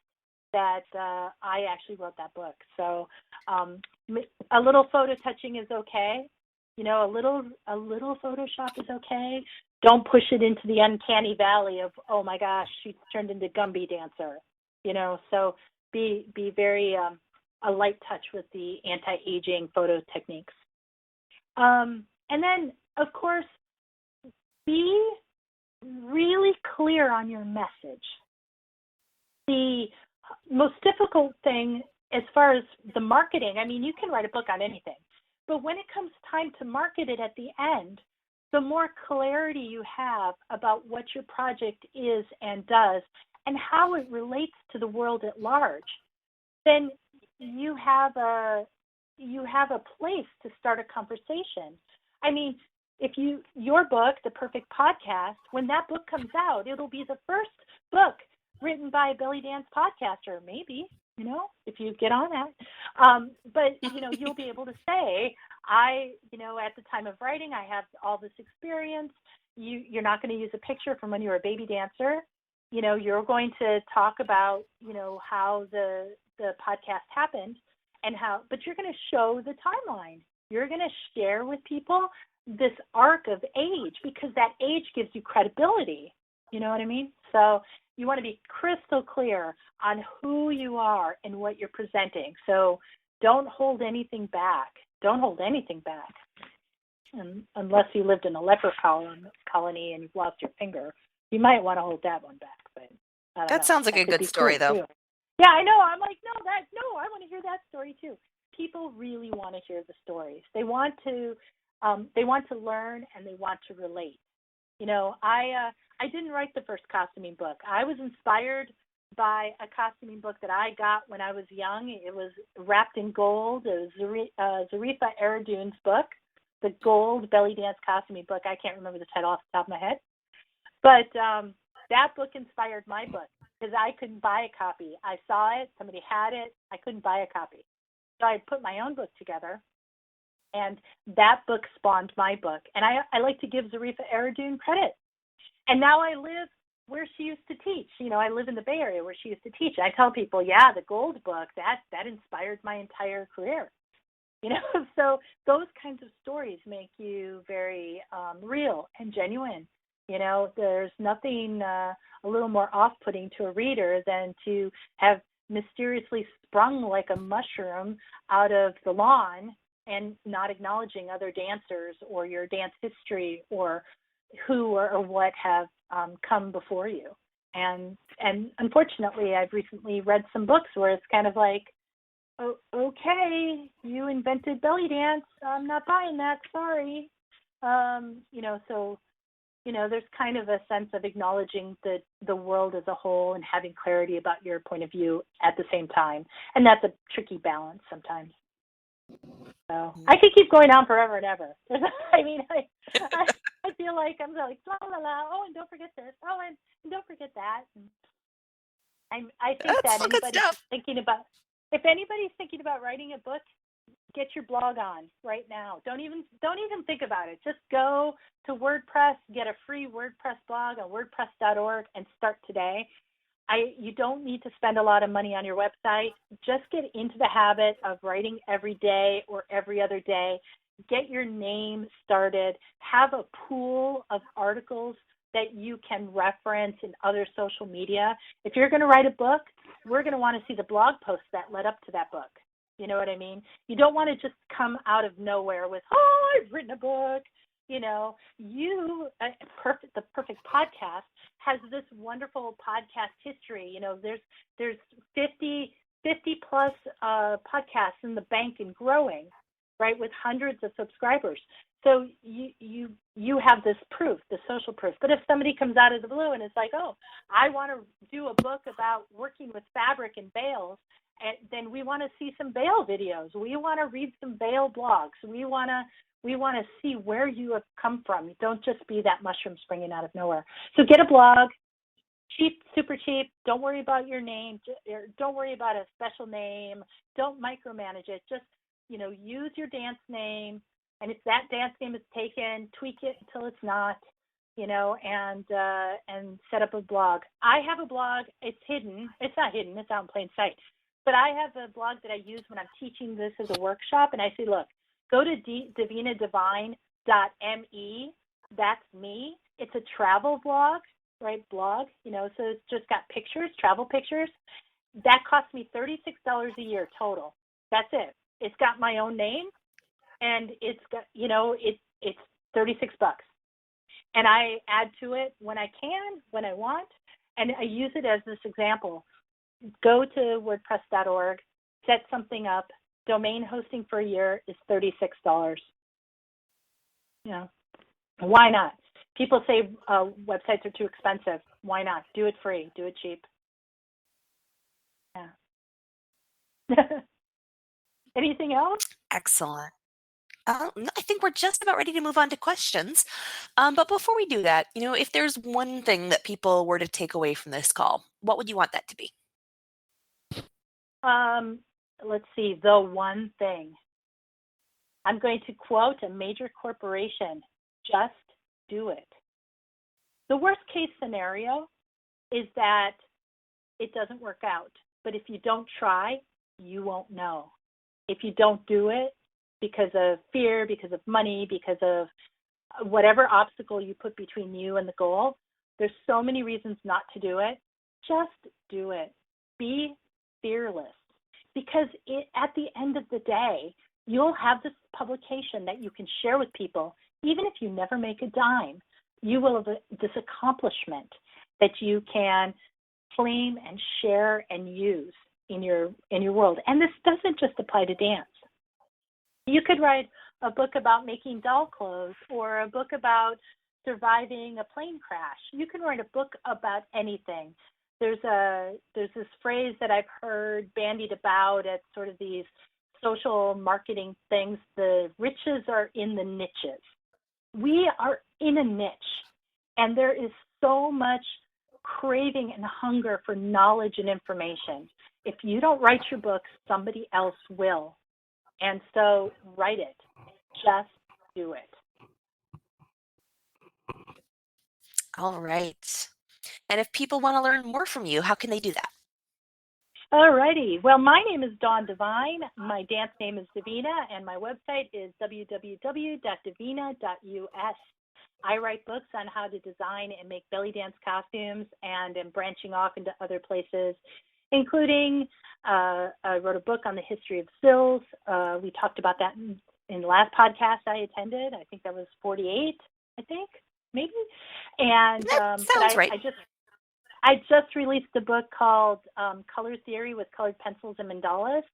that I actually wrote that book. So a little photo touching is okay. You know, a little Photoshop is okay. Don't push it into the uncanny valley of, oh my gosh, she turned into Gumby dancer. You know, so be very a light touch with the anti-aging photo techniques. And then, of course, be really clear on your message. The most difficult thing as far as the marketing, I mean, you can write a book on anything, but when it comes time to market it at the end, the more clarity you have about what your project is and does and how it relates to the world at large, then you have a place to start a conversation. I mean, if your book, The Perfect Podcast, when that book comes out, it'll be the first book written by a belly dance podcaster, maybe, you know, if you get on that. But, you know, you'll be able to say, at the time of writing, I have all this experience. You're not going to use a picture from when you were a baby dancer. You know, you're going to talk about, you know, how the podcast happened but you're going to show the timeline. You're going to share with people this arc of age because that age gives you credibility. You know what I mean? So you want to be crystal clear on who you are and what you're presenting. So don't hold anything back. Don't hold anything back. Unless you lived in a leper colony and you've lost your finger, you might want to hold that one back. But I don't know. Sounds like a good story, though. Too. Yeah, I know. I'm like, no, I want to hear that story too. People really want to hear the stories. They want to learn and they want to relate. You know, I didn't write the first costuming book. I was inspired by a costuming book that I got when I was young. It was wrapped in gold. It was Zarifa Eradune's book, the gold belly dance costuming book. I can't remember the title off the top of my head, but that book inspired my book. Because I couldn't buy a copy. I saw it, somebody had it, I couldn't buy a copy. So I put my own book together, and that book spawned my book. And I like to give Zarifa Eradune credit. And now I live where she used to teach. You know, I live in the Bay Area where she used to teach. I tell people, yeah, the gold book, that inspired my entire career. You know, so those kinds of stories make you very real and genuine. You know, there's nothing a little more off-putting to a reader than to have mysteriously sprung like a mushroom out of the lawn and not acknowledging other dancers or your dance history or who or what have come before you. And unfortunately, I've recently read some books where it's kind of like, oh, okay, you invented belly dance. I'm not buying that. Sorry. You know, so. You know, there's kind of a sense of acknowledging the world as a whole and having clarity about your point of view at the same time. And that's a tricky balance sometimes. So I could keep going on forever and ever. I mean, I feel like I'm like, la, la, la, oh, and don't forget this. Oh, and don't forget that. And I think that if anybody's thinking about writing a book, get your blog on right now. Don't even think about it. Just go to WordPress, get a free WordPress blog on wordpress.org and start today. You don't need to spend a lot of money on your website. Just get into the habit of writing every day or every other day. Get your name started. Have a pool of articles that you can reference in other social media. If you're going to write a book, we're going to want to see the blog posts that led up to that book. You know what I mean? You don't want to just come out of nowhere with, oh, I've written a book. You know, the Perfect Podcast has this wonderful podcast history. You know, there's 50 plus podcasts in the bank and growing, right, with hundreds of subscribers. So you have this proof, the social proof. But if somebody comes out of the blue and is like, oh, I want to do a book about working with fabric and bales, and then we want to see some bale videos. We want to read some bale blogs. We want to see where you have come from. Don't just be that mushroom springing out of nowhere. So get a blog, Cheap, super cheap. Don't worry about your name. Don't worry about a special name. Don't micromanage it. Just, use your dance name. And if that dance name is taken, tweak it until it's not, and set up a blog. I have a blog. It's hidden. It's not hidden. It's out in plain sight. But I have a blog that I use when I'm teaching this as a workshop. And I say, look, go to davinadivine.me. That's me. It's a travel blog. Right, blog, so it's just got pictures, travel pictures. That cost me $36 a year total. That's it. It's got my own name, and it's got, it's $36. And I add to it when I can, when I want, and I use it as this example. Go to WordPress.org, set something up. Domain hosting for a year is $36. Why not? People say websites are too expensive. Why not? Do it free. Do it cheap. Yeah. Anything else? Excellent. No, I think we're just about ready to move on to questions. But before we do that, if there's one thing that people were to take away from this call, what would you want that to be? Let's see. The one thing. I'm going to quote a major corporation. Just do it. The worst case scenario is that it doesn't work out. But if you don't try, you won't know. If you don't do it because of fear, because of money, because of whatever obstacle you put between you and the goal, there's so many reasons not to do it. Just do it. Be fearless. Because at the end of the day, you'll have this publication that you can share with people, even if you never make a dime. You will have this accomplishment that you can claim and share and use in your world. And this doesn't just apply to dance. You could write a book about making doll clothes or a book about surviving a plane crash. You can write a book about anything. There's this phrase that I've heard bandied about at sort of these social marketing things. The riches are in the niches. We are in a niche, and there is so much craving and hunger for knowledge and information. If you don't write your book, somebody else will. And so write it. Just do it. All right. And if people want to learn more from you, how can they do that? All righty. Well, my name is Dawn Devine. My dance name is Davina, and my website is www.davina.us. I write books on how to design and make belly dance costumes, and am branching off into other places, including I wrote a book on the history of sills. We talked about that in the last podcast I attended. I think that was 48, maybe. And sounds right. I just released a book called Color Theory with Colored Pencils and Mandalas,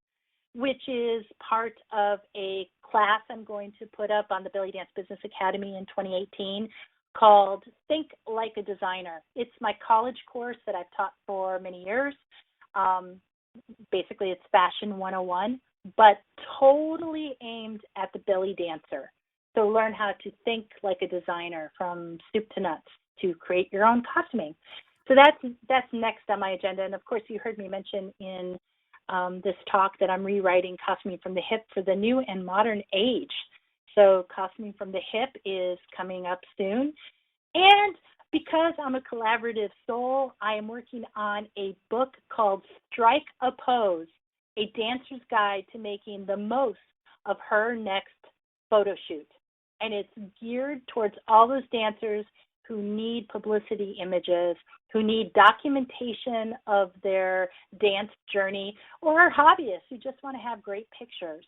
which is part of a class I'm going to put up on the Belly Dance Business Academy in 2018 called Think Like a Designer. It's my college course that I've taught for many years. Basically, it's Fashion 101, but totally aimed at the belly dancer. So learn how to think like a designer from soup to nuts to create your own costuming. So that's next on my agenda. And of course, you heard me mention in this talk that I'm rewriting Costuming from the Hip for the new and modern age. So Costuming from the Hip is coming up soon. And because I'm a collaborative soul, I am working on a book called Strike a Pose, a dancer's guide to making the most of her next photo shoot. And it's geared towards all those dancers who need publicity images, who need documentation of their dance journey, or are hobbyists who just want to have great pictures.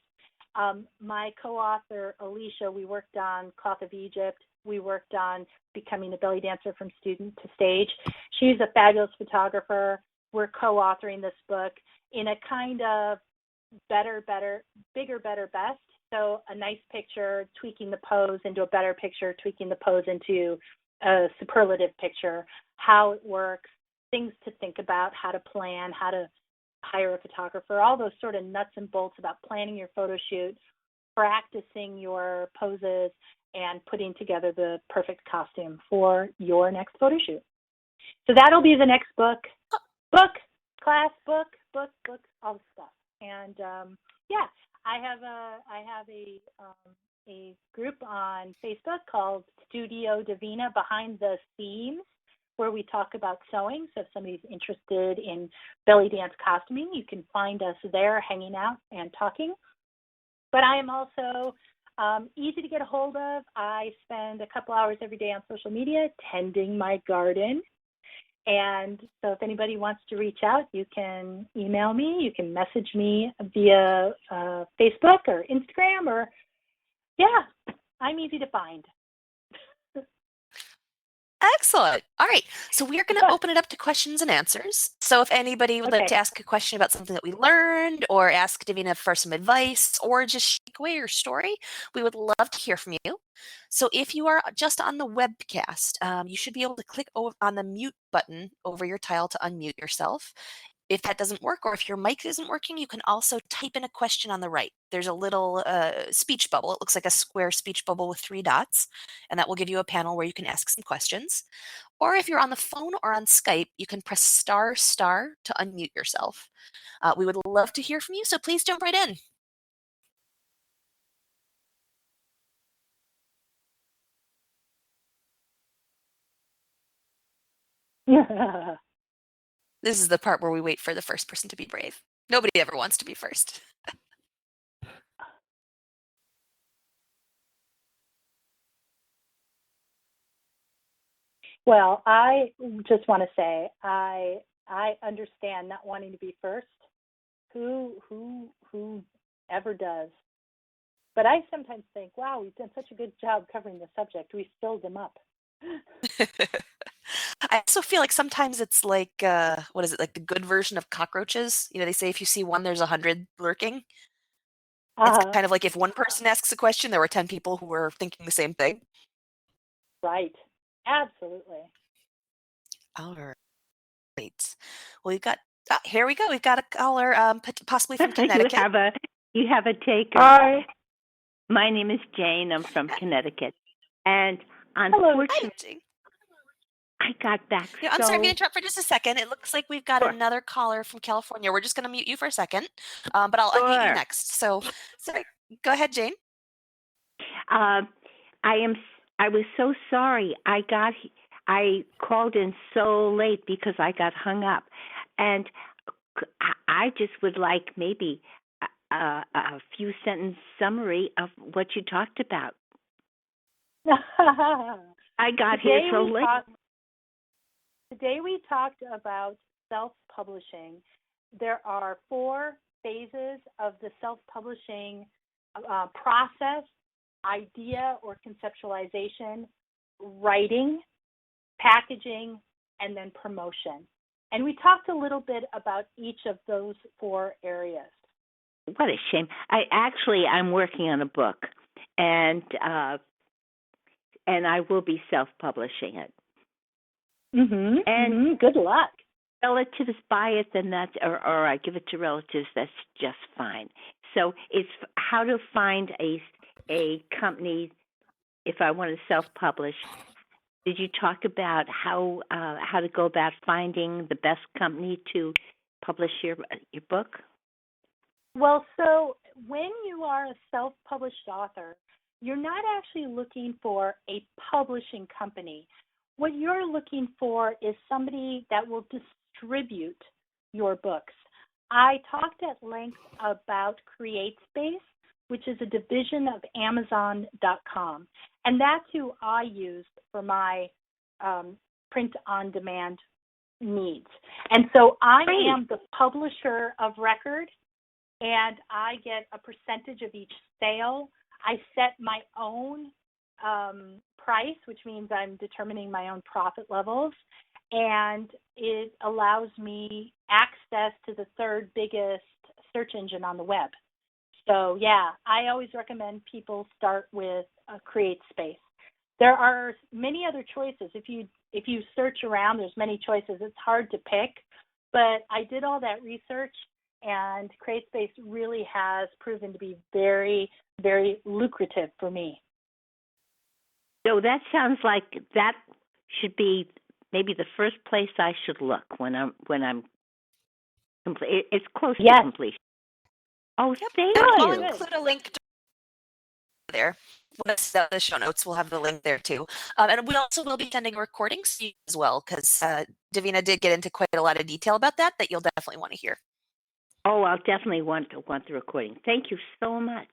My co-author, Alicia, we worked on Cloth of Egypt. We worked on becoming a belly dancer from student to stage. She's a fabulous photographer. We're co-authoring this book in a kind of better, bigger, better, best. So a nice picture, tweaking the pose into a better picture, tweaking the pose into a superlative picture, how it works, things to think about, how to plan, how to hire a photographer, all those sort of nuts and bolts about planning your photo shoot, practicing your poses, and putting together the perfect costume for your next photo shoot. So that'll be the next book, class, book, all the stuff. And yeah, I have a group on Facebook called Studio Davina Behind the Seams, where we talk about sewing. So if somebody's interested in belly dance costuming, you can find us there hanging out and talking. But I am also easy to get a hold of. I spend a couple hours every day on social media tending my garden. And so if anybody wants to reach out, you can email me, you can message me via Facebook or Instagram, or yeah, I'm easy to find. Excellent. All right. So we are going to open it up to questions and answers. So if anybody would like to ask a question about something that we learned, or ask Davina for some advice, or just shake away your story, we would love to hear from you. So if you are just on the webcast, you should be able to click on the mute button over your tile to unmute yourself. If that doesn't work, or if your mic isn't working, you can also type in a question on the right. There's a little speech bubble. It looks like a square speech bubble with 3 dots, and that will give you a panel where you can ask some questions. Or if you're on the phone or on Skype, you can press ** to unmute yourself. We would love to hear from you, so please jump right in. This is the part where we wait for the first person to be brave. Nobody ever wants to be first. Well, I just want to say I understand not wanting to be first. Who ever does? But I sometimes think, wow, we've done such a good job covering the subject. We filled them up. I also feel like sometimes it's like, what is it, like the good version of cockroaches? You know, they say if you see one, there's 100 lurking. It's kind of like if one person asks a question, there were 10 people who were thinking the same thing. Right. Absolutely. All right. Well, we've got, here we go. We've got a caller, possibly from Connecticut. You have a taker. Hi. My name is Jane. I'm from Connecticut. And Hello. unfortunately, I got back I'm sorry, I'm going to interrupt for just a second. It looks like we've got another caller from California. We're just going to mute you for a second, but I'll unmute you next. So, sorry. Go ahead, Jane. I was so sorry. I called in so late because I got hung up, and I just would like maybe a few sentence summary of what you talked about. I got here so late. Today we talked about self-publishing. There are 4 phases of the self-publishing process: idea or conceptualization, writing, packaging, and then promotion. And we talked a little bit about each of those 4 areas. What a shame. I'm working on a book, and I will be self-publishing it. And good luck. Relatives buy it, then or I give it to relatives. That's just fine. So it's how to find a company if I want to self-publish. Did you talk about how to go about finding the best company to publish your book? Well, so when you are a self-published author, you're not actually looking for a publishing company. What you're looking for is somebody that will distribute your books. I talked at length about CreateSpace, which is a division of Amazon.com. And that's who I used for my print-on-demand needs. And so I am the publisher of record, and I get a percentage of each sale. I set my own price, which means I'm determining my own profit levels, and it allows me access to the 3rd biggest search engine on the web. So yeah, I always recommend people start with CreateSpace. There are many other choices. If you search around, there's many choices. It's hard to pick, but I did all that research, and CreateSpace really has proven to be very, very lucrative for me. So that sounds like that should be maybe the first place I should look when I'm complete. It's close Yes. to completion. Oh, Yep. thank And you. I'll include a link there. The show notes will have the link there too. And we also will be sending recordings to you as well, because Davina did get into quite a lot of detail about that you'll definitely want to hear. Oh, I'll definitely want the recording. Thank you so much.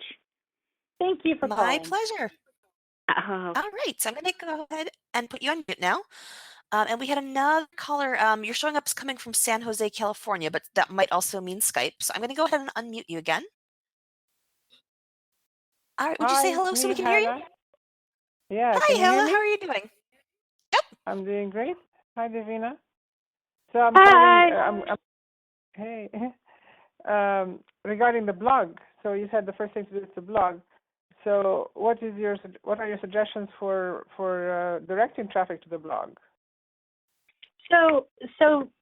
Thank you for My calling. pleasure. All right, so I'm going to go ahead and put you on mute now. And we had another caller. You're showing up as coming from San Jose, California, but that might also mean Skype. So I'm going to go ahead and unmute you again. All right, would you say hello so we can hear you? Yeah, Hi, can you hear Hella. me? How are you doing? Yep. I'm doing great. Hi, Davina. So I'm Hi. calling. Hey. Regarding the blog. So you said the first thing to do is to blog. So what are your suggestions for directing traffic to the blog? So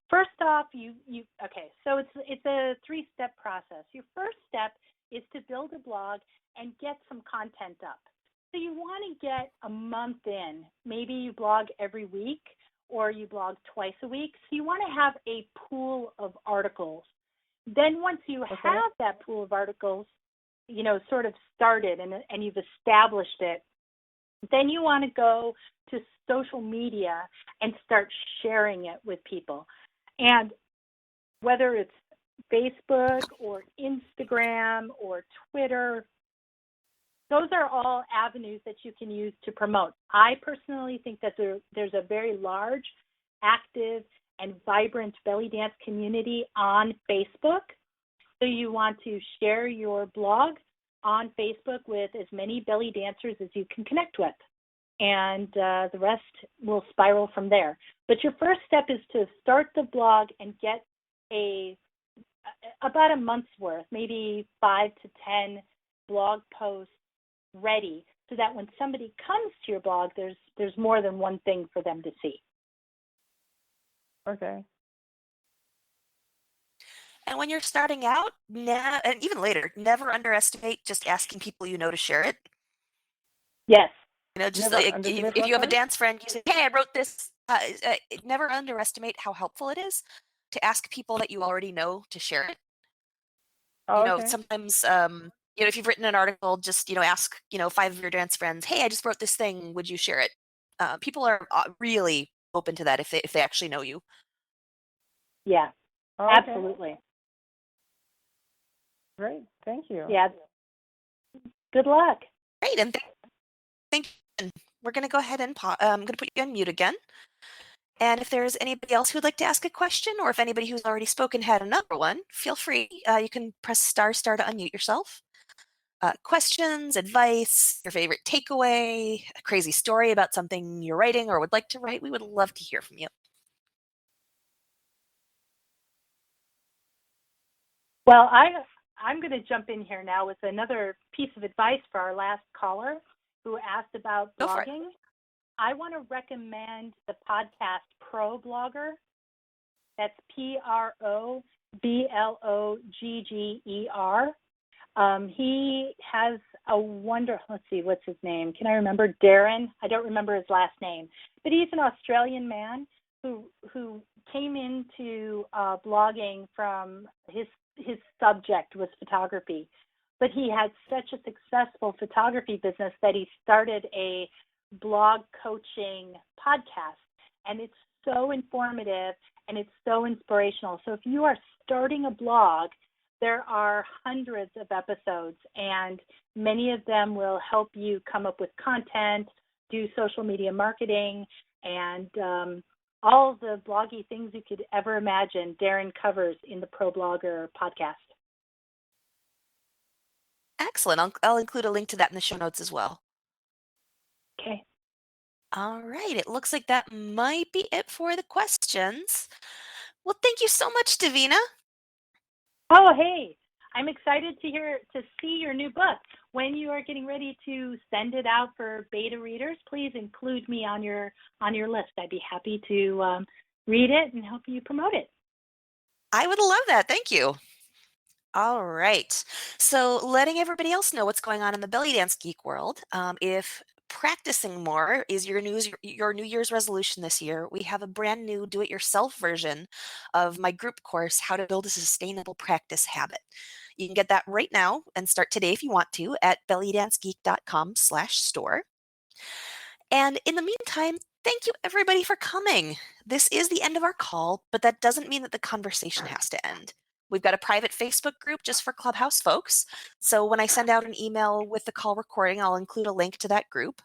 first off, okay. So it's a 3-step process. Your first step is to build a blog and get some content up. So you want to get a month in. Maybe you blog every week or you blog twice a week. So you want to have a pool of articles. Then once you have that pool of articles, sort of started and you've established it, then you want to go to social media and start sharing it with people. And whether it's Facebook or Instagram or Twitter, those are all avenues that you can use to promote. I personally think that there's a very large, active, and vibrant belly dance community on Facebook. So you want to share your blog on Facebook with as many belly dancers as you can connect with. And the rest will spiral from there. But your first step is to start the blog and get about a month's worth, maybe 5 to 10 blog posts ready, so that when somebody comes to your blog, there's more than one thing for them to see. Okay. And when you're starting out, and even later, never underestimate just asking people you know to share it. Yes. Just if you have a dance friend, you say, "Hey, I wrote this." Never underestimate how helpful it is to ask people that you already know to share it. Sometimes, if you've written an article, just ask 5 of your dance friends, "Hey, I just wrote this thing. Would you share it?" People are really open to that if they actually know you. Yeah, absolutely. Great, thank you. Yeah. Good luck. Great, and thank you. We're going to go ahead and I'm going to put you on mute again. And if there's anybody else who'd like to ask a question, or if anybody who's already spoken had another one, feel free. You can press star to unmute yourself. Questions, advice, your favorite takeaway, a crazy story about something you're writing or would like to write, we would love to hear from you. Well, I'm going to jump in here now with another piece of advice for our last caller who asked about blogging. I want to recommend the podcast Pro Blogger. That's PROBLOGGER. He has a let's see, what's his name? Can I remember? Darren? I don't remember his last name. But he's an Australian man who came into blogging from his subject was photography. But he had such a successful photography business that he started a blog coaching podcast. And it's so informative and it's so inspirational. So if you are starting a blog, there are hundreds of episodes, and many of them will help you come up with content, do social media marketing, and all of the bloggy things you could ever imagine Darren covers in the Pro Blogger podcast. Excellent. I'll include a link to that in the show notes as well. Okay. All right. It looks like that might be it for the questions. Well, thank you so much, Davina. Oh, hey. I'm excited to see your new book. When you are getting ready to send it out for beta readers, please include me on your list. I'd be happy to read it and help you promote it. I would love that. Thank you. All right. So letting everybody else know what's going on in the belly dance geek world. If practicing more is your New Year's resolution this year, we have a brand new do-it-yourself version of my group course, How to Build a Sustainable Practice Habit. You can get that right now and start today if you want to at bellydancegeek.com/store. And in the meantime, thank you everybody for coming. This is the end of our call, but that doesn't mean that the conversation has to end. We've got a private Facebook group just for Clubhouse folks. So when I send out an email with the call recording, I'll include a link to that group.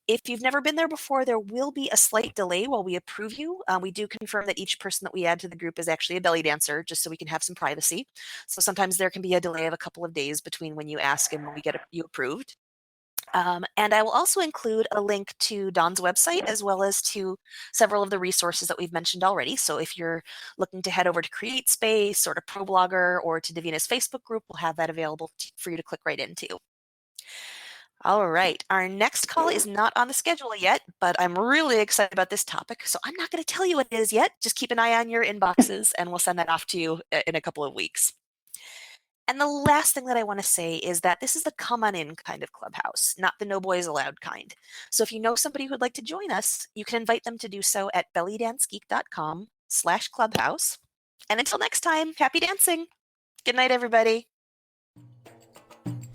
If you've never been there before, there will be a slight delay while we approve you. We do confirm that each person that we add to the group is actually a belly dancer, just so we can have some privacy. So sometimes there can be a delay of a couple of days between when you ask and when we get you approved. And I will also include a link to Dawn's website as well as to several of the resources that we've mentioned already. So if you're looking to head over to CreateSpace or to ProBlogger or to Davina's Facebook group, we'll have that available for you to click right into. All right, our next call is not on the schedule yet, but I'm really excited about this topic, so I'm not going to tell you what it is yet. Just keep an eye on your inboxes and we'll send that off to you in a couple of weeks. And the last thing that I want to say is that this is the come on in kind of Clubhouse, not the no boys allowed kind. So if you know somebody who would like to join us, you can invite them to do so at bellydancegeek.com/clubhouse. And until next time, happy dancing. Good night, everybody.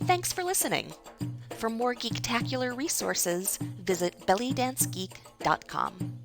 Thanks for listening. For more geek-tacular resources, visit bellydancegeek.com.